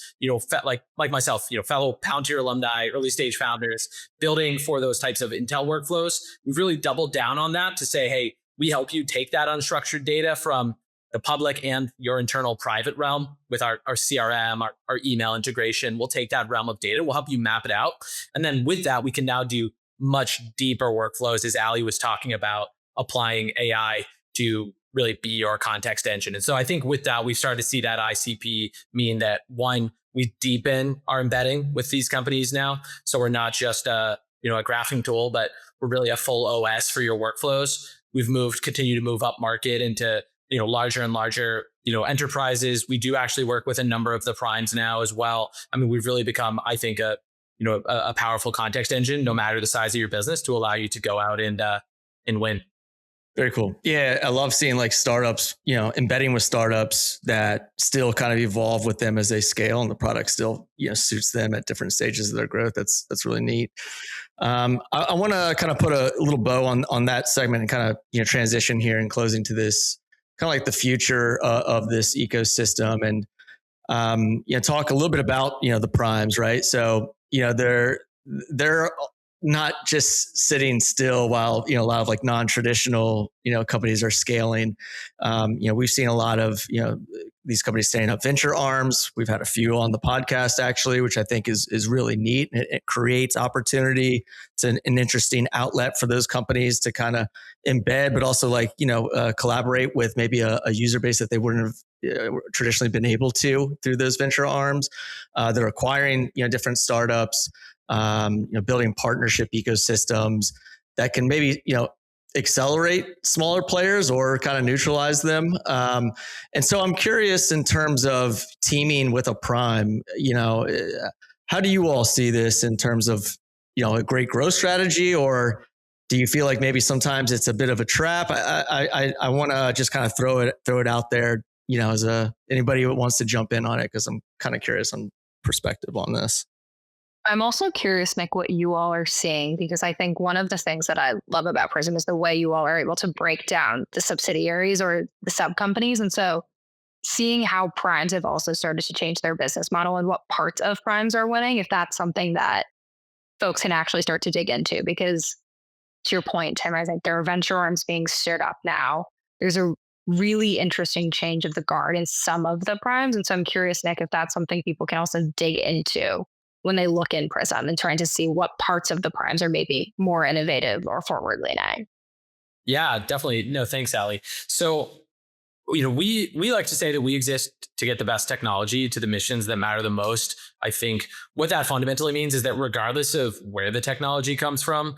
like myself, fellow Palantir alumni, early stage founders building for those types of intel workflows. We've really doubled down on that to say, hey, we help you take that unstructured data from the public and your internal private realm with our CRM, our email integration. We'll take that realm of data. We'll help you map it out. And then with that, we can now do much deeper workflows, as Allie was talking about, applying AI to really be your context engine. And so I think with that, we started to see that ICP mean that, one, we deepen our embedding with these companies now. So we're not just a graphing tool, but we're really a full OS for your workflows. We've continue to move up market into larger and larger enterprises. We do actually work with a number of the primes now as well. I mean, we've really become, I think, a powerful context engine, no matter the size of your business, to allow you to go out and win. Very cool. Yeah, I love seeing like startups, embedding with startups that still kind of evolve with them as they scale, and the product still, suits them at different stages of their growth. That's really neat. I want to kind of put a little bow on that segment and kind of transition here in closing to this kind of like the future of this ecosystem, and talk a little bit about the primes, right? So they're not just sitting still while a lot of like non-traditional companies are scaling. We've seen a lot of these companies standing up venture arms. We've had a few on the podcast actually, which I think is really neat. It creates opportunity. It's an interesting outlet for those companies to kind of embed, but also like collaborate with maybe a user base that they wouldn't have traditionally been able to through those venture arms. They're acquiring different startups. Building partnership ecosystems that can maybe, accelerate smaller players or kind of neutralize them. And so I'm curious in terms of teaming with a prime, how do you all see this in terms of, a great growth strategy, or do you feel like maybe sometimes it's a bit of a trap? I want to just kind of throw it out there, as anybody who wants to jump in on it, because I'm kind of curious on perspective on this. I'm also curious, Nick, what you all are seeing, because I think one of the things that I love about Pryzm is the way you all are able to break down the subsidiaries or the sub companies. And so seeing how primes have also started to change their business model and what parts of primes are winning, if that's something that folks can actually start to dig into, because to your point, Tim, I think there are venture arms being stood up now. There's a really interesting change of the guard in some of the primes. And so I'm curious, Nick, if that's something people can also dig into when they look in Pryzm and trying to see what parts of the primes are maybe more innovative or forward leaning. Yeah, definitely. No, thanks, Allie. So, we like to say that we exist to get the best technology to the missions that matter the most. I think what that fundamentally means is that regardless of where the technology comes from,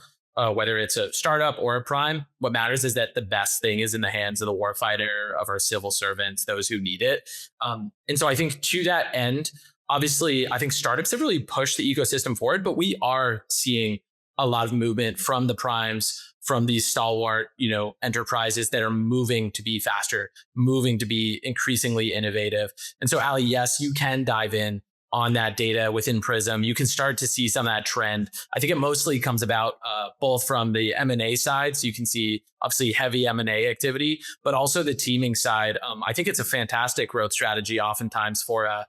whether it's a startup or a prime, what matters is that the best thing is in the hands of the warfighter, of our civil servants, those who need it. And so I think to that end, obviously, I think startups have really pushed the ecosystem forward, but we are seeing a lot of movement from the primes, from these stalwart, enterprises that are moving to be faster, moving to be increasingly innovative. And so, Allie, yes, you can dive in on that data within Pryzm. You can start to see some of that trend. I think it mostly comes about both from the M&A side. So you can see obviously heavy M&A activity, but also the teaming side. I think it's a fantastic growth strategy oftentimes for a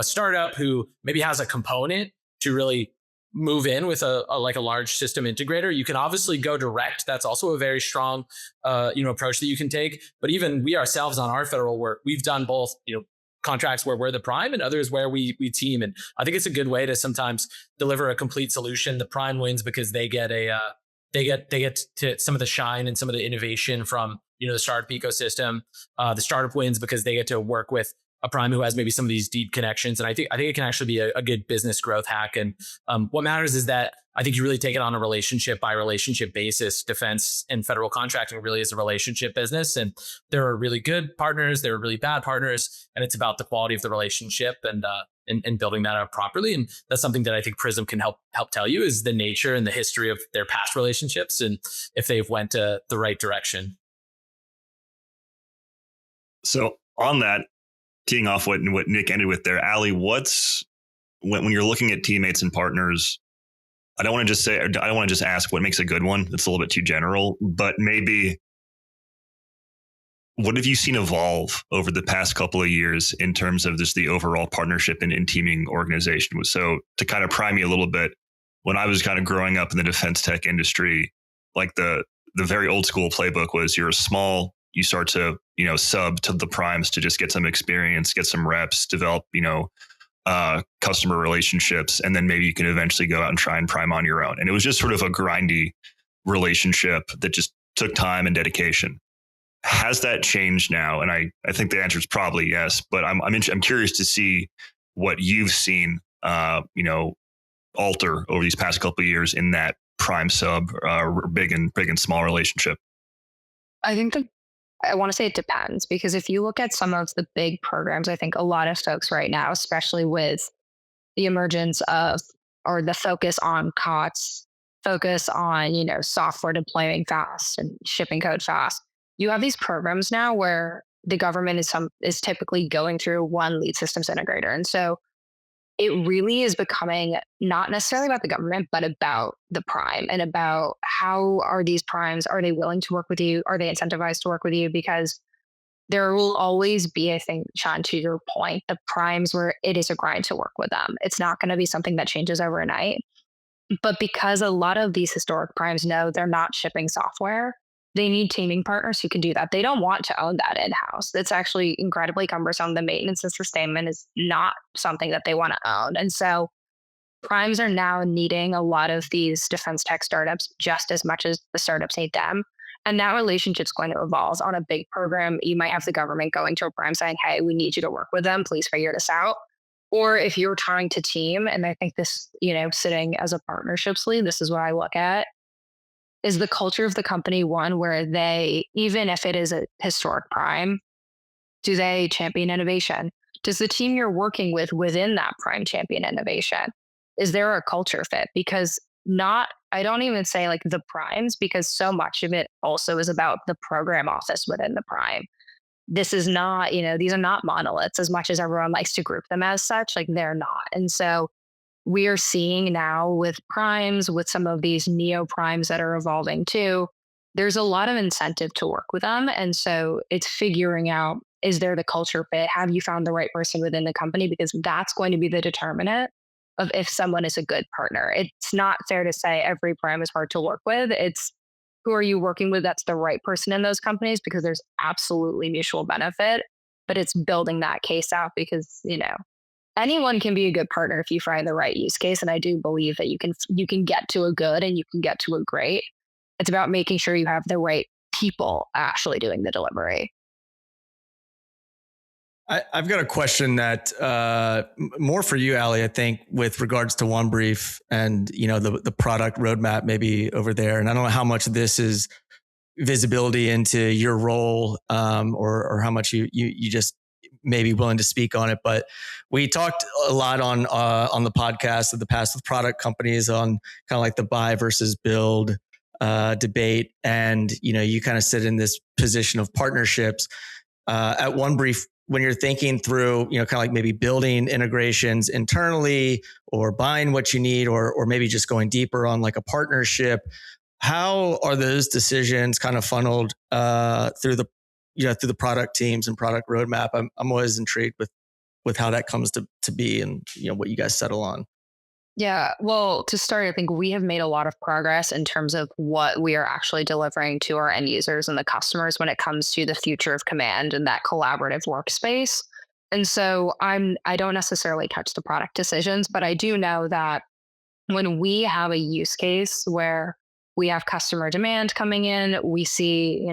startup who maybe has a component to really move in with a large system integrator. You can obviously go direct. That's also a very strong, approach that you can take. But even we ourselves on our federal work, we've done both, contracts where we're the prime and others where we team. And I think it's a good way to sometimes deliver a complete solution. The prime wins because they get they get to some of the shine and some of the innovation from, the startup ecosystem. The startup wins because they get to work with a prime who has maybe some of these deep connections. And I think it can actually be a good business growth hack. And what matters is that I think you really take it on a relationship by relationship basis. Defense and federal contracting really is a relationship business. And there are really good partners, there are really bad partners. And it's about the quality of the relationship and building that up properly. And that's something that I think Pryzm can help tell you is the nature and the history of their past relationships and if they've went the right direction. So on that, teeing off what Nick ended with there, Allie, when you're looking at teammates and partners, I don't want to just ask what makes a good one. It's a little bit too general, but maybe what have you seen evolve over the past couple of years in terms of just the overall partnership and teaming organization? So to kind of prime you a little bit, when I was kind of growing up in the defense tech industry, like the very old school playbook was you're small, you start to, sub to the primes to just get some experience, get some reps, develop, customer relationships. And then maybe you can eventually go out and try and prime on your own. And it was just sort of a grindy relationship that just took time and dedication. Has that changed now? And I think the answer is probably yes, but I'm curious to see what you've seen, alter over these past couple of years in that prime sub, big and small relationship. I think I want to say it depends, because if you look at some of the big programs, I think a lot of folks right now, especially with the emergence of, or the focus on COTS, focus on, software deploying fast and shipping code fast. You have these programs now where the government is typically going through one lead systems integrator. And so it really is becoming not necessarily about the government, but about the prime, and about how are these primes, are they willing to work with you? Are they incentivized to work with you? Because there will always be, I think, Sean, to your point, the primes where it is a grind to work with them. It's not going to be something that changes overnight. But because a lot of these historic primes know they're not shipping software, they need teaming partners who can do that. They don't want to own that in-house. It's actually incredibly cumbersome. The maintenance and sustainment is not something that they want to own. And so primes are now needing a lot of these defense tech startups just as much as the startups need them. And that relationship's going to evolve. On a big program, you might have the government going to a prime saying, hey, we need you to work with them. Please figure this out. Or if you're trying to team, and I think this, sitting as a partnerships lead, this is what I look at, is the culture of the company one where they, even if it is a historic prime, do they champion innovation? Does the team you're working with within that prime champion innovation? Is there a culture fit? Because I don't even say like the primes, because so much of it also is about the program office within the prime. This is not, these are not monoliths as much as everyone likes to group them as such. Like, they're not. And so we are seeing now with primes, with some of these neo primes that are evolving too, there's a lot of incentive to work with them. And so it's figuring out, is there the culture fit? Have you found the right person within the company? Because that's going to be the determinant of if someone is a good partner. It's not fair to say every prime is hard to work with. It's who are you working with that's the right person in those companies, because there's absolutely mutual benefit, but it's building that case out, because, anyone can be a good partner if you find the right use case. And I do believe that you can get to a good and you can get to a great. It's about making sure you have the right people actually doing the delivery. I've got a question that more for you, Allie, I think, with regards to Onebrief and, the product roadmap maybe over there. And I don't know how much this is visibility into your role or how much you just may be willing to speak on it. But we talked a lot on the podcast of the past with product companies on kind of like the buy versus build debate. And, you kind of sit in this position of partnerships at Onebrief. When you're thinking through, kind of like maybe building integrations internally or buying what you need, or maybe just going deeper on like a partnership, how are those decisions kind of funneled through the product teams and product roadmap? I'm always intrigued with how that comes to be, and what you guys settle on. Yeah, well, to start, I think we have made a lot of progress in terms of what we are actually delivering to our end users and the customers when it comes to the future of command and that collaborative workspace. And so I don't necessarily touch the product decisions, but I do know that when we have a use case where we have customer demand coming in, we see,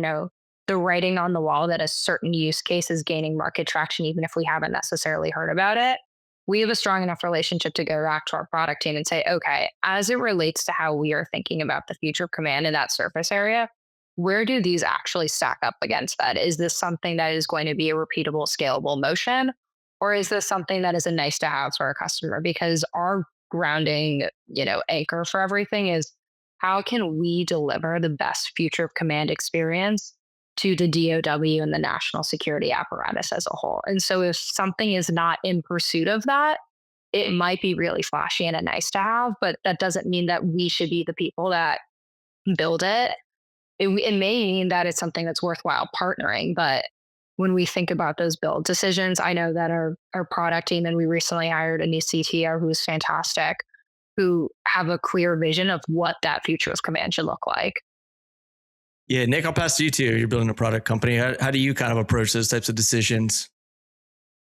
the writing on the wall that a certain use case is gaining market traction, even if we haven't necessarily heard about it. We have a strong enough relationship to go back to our product team and say, okay, as it relates to how we are thinking about the future of command in that surface area, where do these actually stack up against that? Is this something that is going to be a repeatable, scalable motion? Or is this something that is a nice to have for a customer? Because our grounding, anchor for everything is, how can we deliver the best future of command experience to the DOW and the national security apparatus as a whole? And so if something is not in pursuit of that, it might be really flashy and a nice to have, but that doesn't mean that we should be the people that build it. It may mean that it's something that's worthwhile partnering, but when we think about those build decisions, I know that our product team, and we recently hired a new CTO who's fantastic, who have a clear vision of what that future of command should look like. Yeah, Nick, I'll pass to you too. You're building a product company. How do you kind of approach those types of decisions?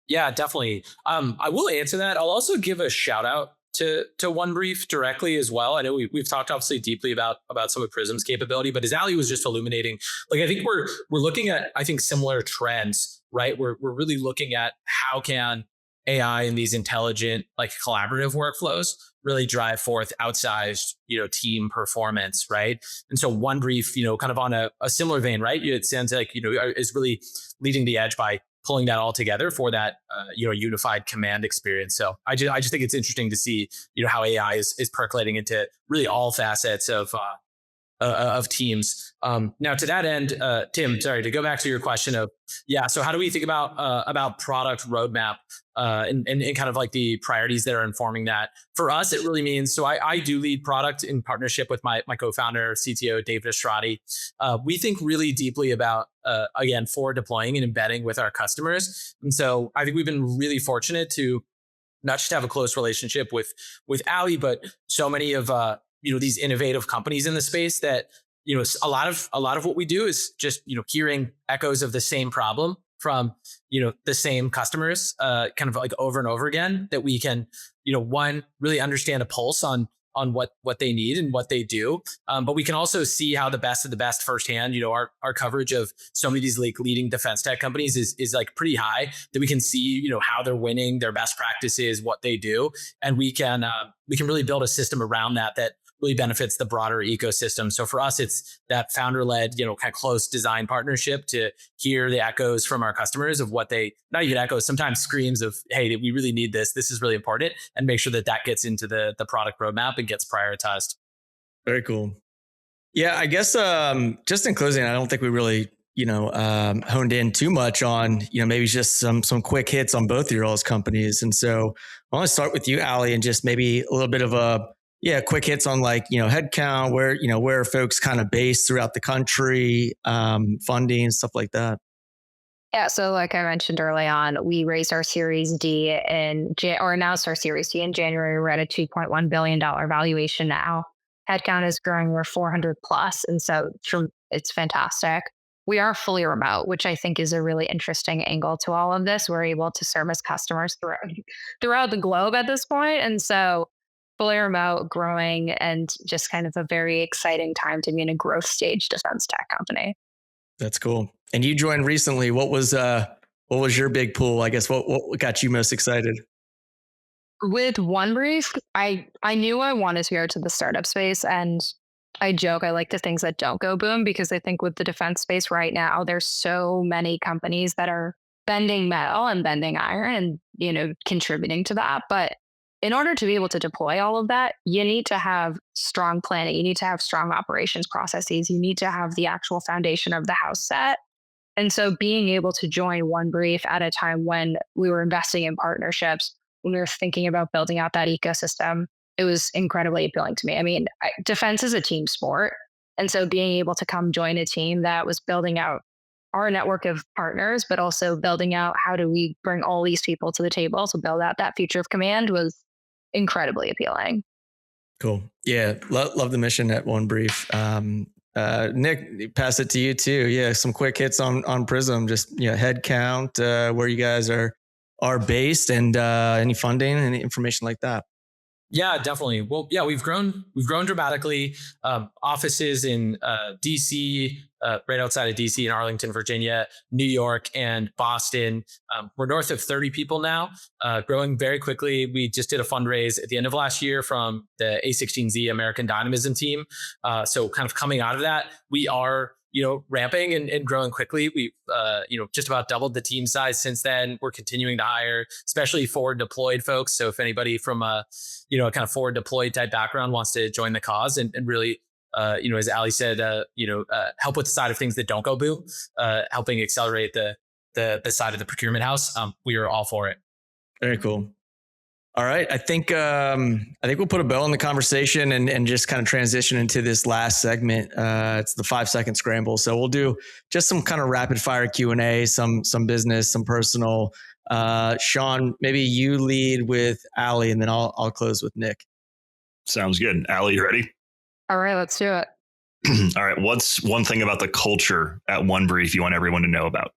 Yeah, definitely. I will answer that. I'll also give a shout out to Onebrief directly as well. I know we've talked obviously deeply about some of Pryzm's capability, but as Allie was just illuminating, like I think we're looking at, I think, similar trends, right? We're really looking at how can AI and these intelligent, like collaborative workflows really drive forth outsized, team performance, right? And so Onebrief, kind of on a similar vein, right? It sounds like, is really leading the edge by pulling that all together for that, unified command experience. So I just think it's interesting to see, how AI is percolating into really all facets of teams. Now, to that end, Tim, sorry, to go back to your question of, so how do we think about product roadmap and kind of like the priorities that are informing that? For us, it really means, so I do lead product in partnership with my co-founder, CTO, David Estradi. We think really deeply about, again, forward deploying and embedding with our customers. And so I think we've been really fortunate to not just have a close relationship with Allie, but so many of these innovative companies in the space that, a lot of what we do is just, hearing echoes of the same problem from, the same customers, kind of like over and over again, that we can, one, really understand a pulse on what they need and what they do. But we can also see how the best of the best firsthand. Our coverage of so many of these like leading defense tech companies is like pretty high, that we can see, how they're winning, their best practices, what they do. And we can really build a system around that really benefits the broader ecosystem. So for us, it's that founder-led, kind of close design partnership to hear the echoes from our customers of what they, not even echoes, sometimes screams of, hey, we really need this. This is really important, and make sure that gets into the product roadmap and gets prioritized. Very cool. Yeah, I guess just in closing, I don't think we really, honed in too much on, maybe just some quick hits on both of your all's companies. And so I want to start with you, Allie, and just maybe a little bit of quick hits on headcount, where are folks kind of based throughout the country, funding, stuff like that. Yeah, so like I mentioned early on, we raised our Series D or announced our Series D in January. We're at a $2.1 billion valuation now. Headcount is growing. We're 400 plus. And so it's fantastic. We are fully remote, which I think is a really interesting angle to all of this. We're able to service customers throughout the globe at this point. And so fully remote, growing, and just kind of a very exciting time to be in a growth stage defense tech company. That's cool. And you joined recently. What was your big pull? I guess what got you most excited? With Onebrief, I knew I wanted to go to the startup space, and I joke I like the things that don't go boom, because I think with the defense space right now, there's so many companies that are bending metal and bending iron and contributing to that. But in order to be able to deploy all of that, you need to have strong planning. You need to have strong operations processes. You need to have the actual foundation of the house set. And so being able to join Onebrief at a time when we were investing in partnerships, when we were thinking about building out that ecosystem, it was incredibly appealing to me. I mean, defense is a team sport. And so being able to come join a team that was building out our network of partners, but also building out how do we bring all these people to the table to build out that future of command was incredibly appealing. Cool. Yeah. Love the mission at Onebrief. Nick, pass it to you too. Yeah. Some quick hits on Pryzm, just, head count, where you guys are based, and any funding, any information like that. Yeah, definitely. Well, yeah, we've grown dramatically. Offices in DC, right outside of DC in Arlington, Virginia, New York, and Boston. We're north of 30 people now, growing very quickly. We just did a fundraise at the end of last year from the A16Z American Dynamism team. So kind of coming out of that, we are ramping and growing quickly. We've, just about doubled the team size since then. We're continuing to hire, especially forward deployed folks. So if anybody from a kind of forward deployed type background wants to join the cause and really, as Allie said, help with the side of things that don't go boom, helping accelerate the side of the procurement house, we are all for it. Very cool. All right. I think we'll put a bow on the conversation and just kind of transition into this last segment. It's the 5-second scramble. So we'll do just some kind of rapid fire Q&A, some business, some personal. Sean, maybe you lead with Allie, and then I'll close with Nick. Sounds good. Allie, you ready? All right, let's do it. All right. What's one thing about the culture at Onebrief you want everyone to know about?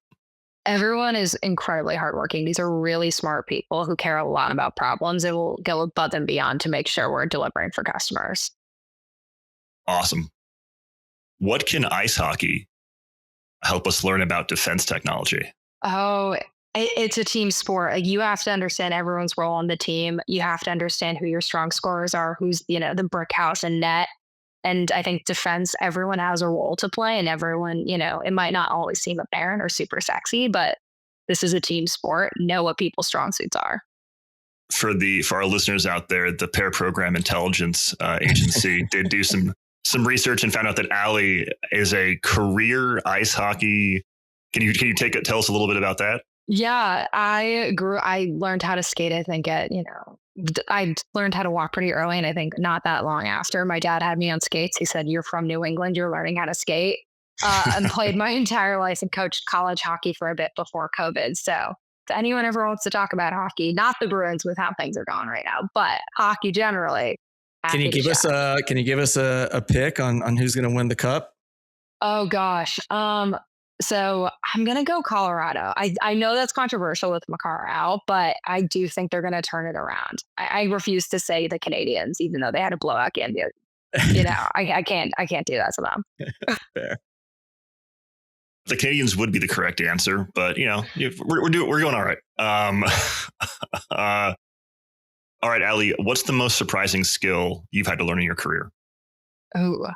Everyone is incredibly hardworking. These are really smart people who care a lot about problems and will go above and beyond to make sure we're delivering for customers. Awesome. What can ice hockey help us learn about defense technology? Oh, It's a team sport. Like, you have to understand everyone's role on the team. You have to understand who your strong scorers are, who's, the brick house and net. And I think defense, everyone has a role to play, and everyone, it might not always seem apparent or super sexy, but this is a team sport. Know what people's strong suits are. For our listeners out there, the Pair Program Intelligence Agency did do some research and found out that Allie is a career ice hockey. Can you tell us a little bit about that? Yeah, I learned how to skate, I think I learned how to walk pretty early, and I think not that long after my dad had me on skates, he said, "You're from New England, you're learning how to skate." And played my entire life and coached college hockey for a bit before COVID. So if anyone ever wants to talk about hockey, not the Bruins with how things are going right now, but hockey generally. Can you give us a pick on who's going to win the cup? Oh gosh. So I'm going to go Colorado. I know that's controversial with Makar out, but I do think they're going to turn it around. I refuse to say the Canadians, even though they had a blowout game. I can't do that to them. Fair. The Canadians would be the correct answer, but we're going all right. All right, Allie, what's the most surprising skill you've had to learn in your career? Oh,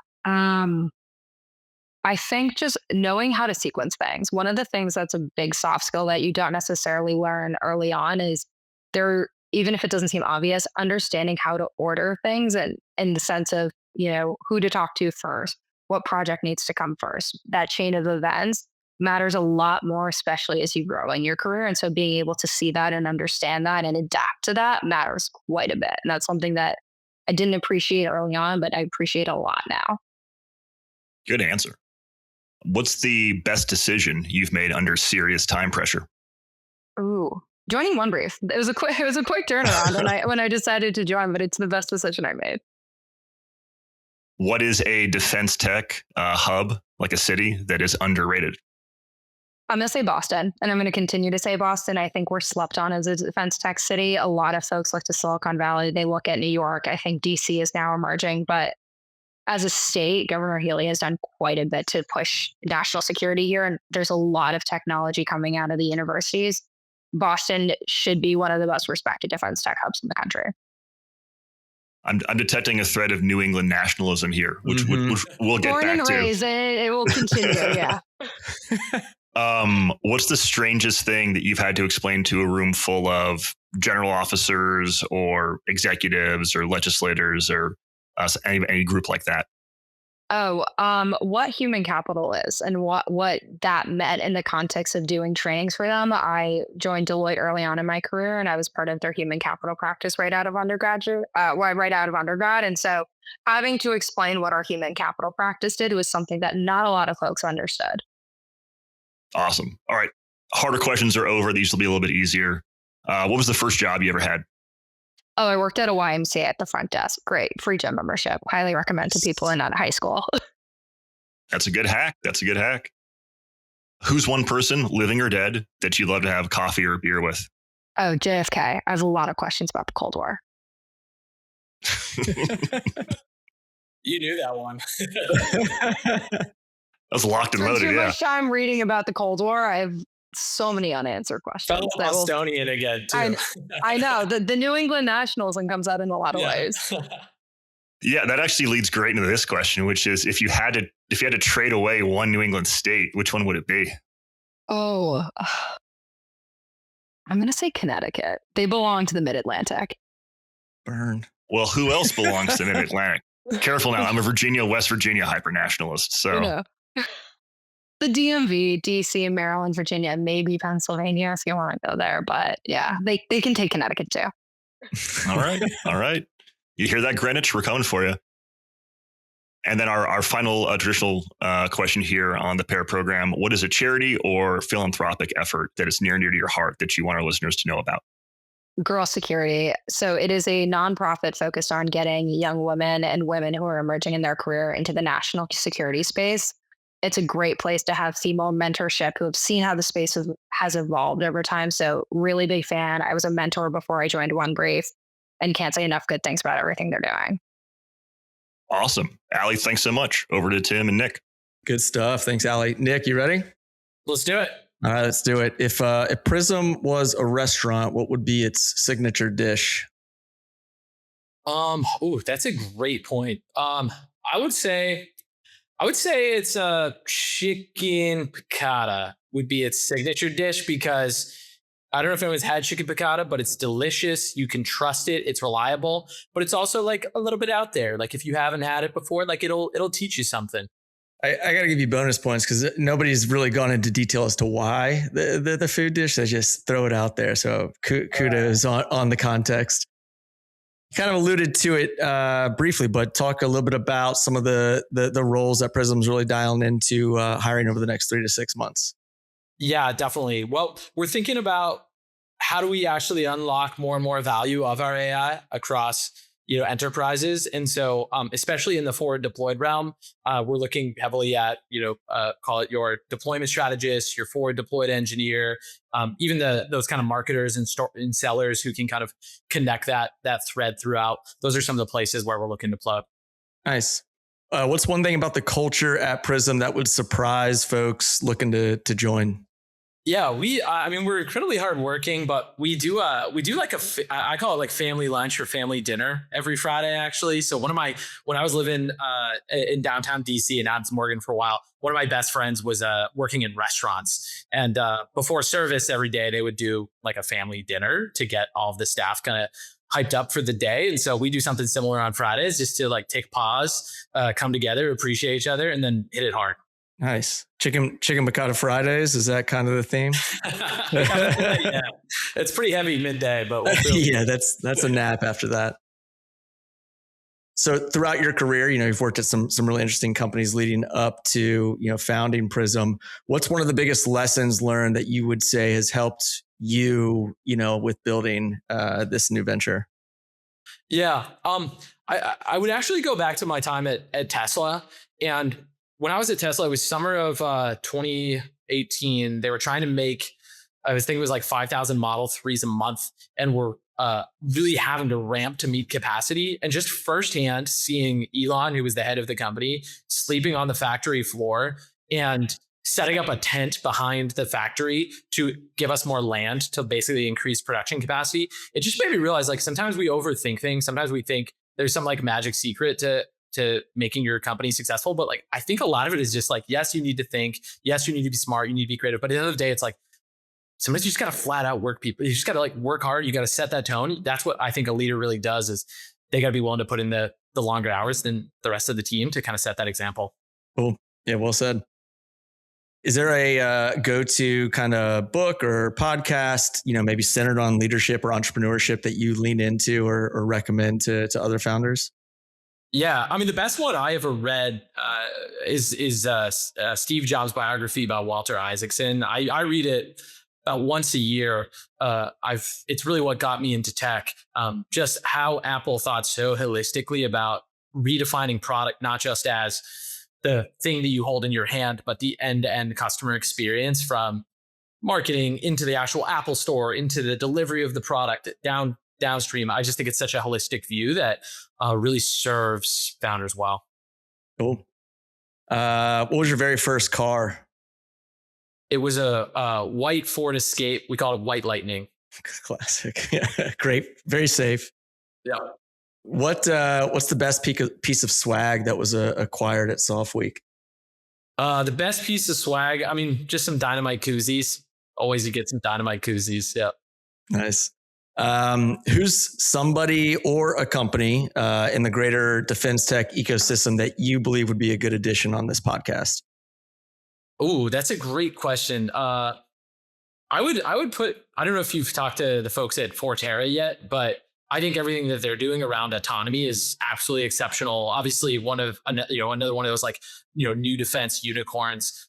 I think just knowing how to sequence things. One of the things that's a big soft skill that you don't necessarily learn early on is even if it doesn't seem obvious, understanding how to order things, and in the sense of, who to talk to first, what project needs to come first. That chain of events matters a lot more, especially as you grow in your career. And so being able to see that and understand that and adapt to that matters quite a bit. And that's something that I didn't appreciate early on, but I appreciate a lot now. Good answer. What's the best decision you've made under serious time pressure? Ooh, joining Onebrief. It was a quick turnaround when I decided to join, but it's the best decision I made. What is a defense tech hub, like a city, that is underrated? I'm going to say Boston, and I'm going to continue to say Boston. I think we're slept on as a defense tech city. A lot of folks look to Silicon Valley. They look at New York. I think DC is now emerging, but as a state, Governor Healy has done quite a bit to push national security here, and there's a lot of technology coming out of the universities. Boston should be one of the most respected defense tech hubs in the country. I'm detecting a thread of New England nationalism here, which we'll get Born back and to. Raised, it will continue, yeah. What's the strangest thing that you've had to explain to a room full of general officers or executives or legislators or any group like that? What human capital is and what that meant in the context of doing trainings for them. I joined Deloitte early on in my career, and I was part of their human capital practice right out of undergrad. And so having to explain what our human capital practice did was something that not a lot of folks understood. Awesome. All right. Harder questions are over. These will be a little bit easier. What was the first job you ever had? Oh, I worked at a YMCA at the front desk. Great. Free gym membership. Highly recommend to people in high school. That's a good hack. Who's one person, living or dead, that you'd love to have coffee or beer with? Oh, JFK. I have a lot of questions about the Cold War. You knew that one. That's locked and loaded. Too much time reading about the Cold War. I have so many unanswered questions. Fellow Bostonian again, too. I know. The New England nationalism comes out in a lot of ways. Yeah, that actually leads great into this question, which is if you had to trade away one New England state, which one would it be? Oh, I'm going to say Connecticut. They belong to the Mid-Atlantic. Burn. Well, who else belongs to the Mid-Atlantic? Careful now. I'm a West Virginia hyper-nationalist. So. The DMV, DC, Maryland, Virginia, maybe Pennsylvania if you want to go there. But yeah, they can take Connecticut too. All right. You hear that, Greenwich? We're coming for you. And then our final traditional question here on the Pair program. What is a charity or philanthropic effort that is near and dear to your heart that you want our listeners to know about? Girl Security. So it is a nonprofit focused on getting young women and women who are emerging in their career into the national security space. It's a great place to have female mentorship who have seen how the space has evolved over time. So really big fan. I was a mentor before I joined Onebrief and can't say enough good things about everything they're doing. Awesome. Allie, thanks so much. Over to Tim and Nick. Good stuff. Thanks, Allie. Nick, you ready? Let's do it. All right, let's do it. If Pryzm was a restaurant, what would be its signature dish? Oh, that's a great point. I would say it's a chicken piccata would be its signature dish because I don't know if anyone's had chicken piccata, but it's delicious. You can trust it. It's reliable, but it's also like a little bit out there. Like if you haven't had it before, like it'll teach you something. I got to give you bonus points because nobody's really gone into detail as to why the food dish. They just throw it out there. So kudos on the context. Kind of alluded to it briefly, but talk a little bit about some of the roles that Pryzm's really dialing into hiring over the next 3 to 6 months. Yeah, definitely. Well, we're thinking about how do we actually unlock more and more value of our AI across enterprises, and so especially in the forward deployed realm, we're looking heavily at call it your deployment strategist, your forward deployed engineer, even those kind of marketers and sellers who can kind of connect that thread throughout. Those are some of the places where we're looking to plug. Nice. What's one thing about the culture at Pryzm that would surprise folks looking to join? Yeah, we're incredibly hardworking, but we do like I call it like family lunch or family dinner every Friday, actually. So when I was living in downtown DC and Adams Morgan for a while, one of my best friends was working in restaurants, and before service every day, they would do like a family dinner to get all of the staff kind of hyped up for the day. And so we do something similar on Fridays just to like take pause, come together, appreciate each other, and then hit it hard. Nice. Chicken piccata Fridays. Is that kind of the theme? Yeah, it's pretty heavy midday, but yeah, that's a nap after that. So throughout your career, you've worked at some really interesting companies leading up to, founding Pryzm. What's one of the biggest lessons learned that you would say has helped you, with building this new venture? Yeah. I would actually go back to my time at Tesla. And when I was at Tesla, it was summer of 2018. They were trying to make, I was thinking it was like 5,000 Model 3s a month, and were really having to ramp to meet capacity. And just firsthand seeing Elon, who was the head of the company, sleeping on the factory floor and setting up a tent behind the factory to give us more land to basically increase production capacity. It just made me realize, like, sometimes we overthink things. Sometimes we think there's some like magic secret to making your company successful. But like, I think a lot of it is just like, yes, you need to think. Yes, you need to be smart. You need to be creative. But at the end of the day, it's like, sometimes you just got to flat out work people. You just got to like work hard. You got to set that tone. That's what I think a leader really does, is they got to be willing to put in the longer hours than the rest of the team to kind of set that example. Cool. Yeah, well said. Is there a go-to kind of book or podcast, maybe centered on leadership or entrepreneurship that you lean into or recommend to other founders? Yeah, I mean, the best one I ever read is Steve Jobs' biography by Walter Isaacson. I read it about once a year. It's really what got me into tech. Just how Apple thought so holistically about redefining product, not just as the thing that you hold in your hand, but the end-to-end customer experience, from marketing into the actual Apple store, into the delivery of the product downstream. I just think it's such a holistic view that really serves founders well. Cool. What was your very first car? It was a white Ford Escape. We call it White Lightning. Classic. Yeah, great. Very safe. Yeah. What's the best piece of swag that was acquired at Soft Week? The best piece of swag, I mean, just some dynamite koozies. Always you get some dynamite koozies. Yeah. Nice. Who's somebody or a company in the greater defense tech ecosystem that you believe would be a good addition on this podcast? Oh, that's a great question. I would put, I don't know if you've talked to the folks at Forterra yet, but I think everything that they're doing around autonomy is absolutely exceptional. Obviously, another one of those like, new defense unicorns,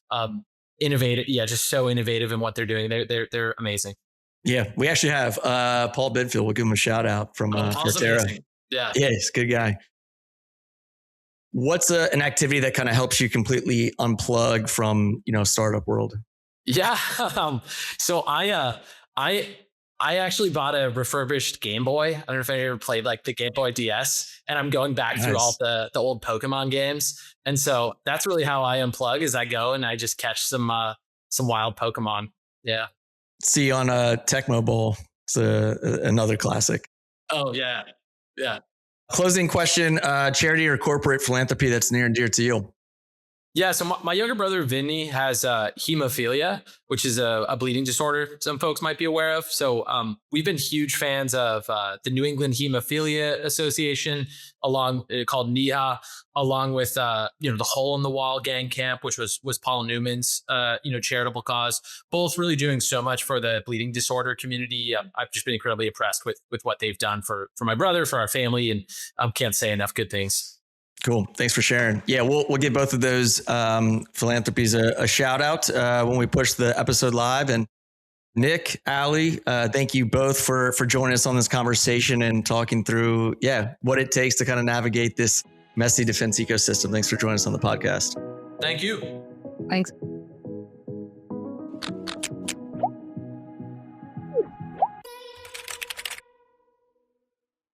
innovative. Yeah, just so innovative in what they're doing. They're amazing. Yeah, we actually have Paul Bedfield. We'll give him a shout out from Forterra. Yeah, he's a good guy. What's an activity that kind of helps you completely unplug from startup world? Yeah, so I actually bought a refurbished Game Boy. I don't know if I ever played like the Game Boy DS, and I'm going back through all the old Pokemon games. And so that's really how I unplug, is I go and I just catch some wild Pokemon. Yeah. See you on Tecmo Bowl. It's another classic. Oh, yeah. Yeah. Closing question, charity or corporate philanthropy that's near and dear to you? Yeah, so my younger brother Vinny has hemophilia, which is a bleeding disorder some folks might be aware of. So we've been huge fans of the New England Hemophilia Association, called NEHA, along with the Hole in the Wall Gang Camp, which was Paul Newman's charitable cause. Both really doing so much for the bleeding disorder community. I've just been incredibly impressed with what they've done for my brother, for our family, and can't say enough good things. Cool. Thanks for sharing. Yeah, we'll give both of those philanthropies a shout out when we push the episode live. And Nick, Allie, thank you both for joining us on this conversation and talking through, what it takes to kind of navigate this messy defense ecosystem. Thanks for joining us on the podcast. Thank you. Thanks.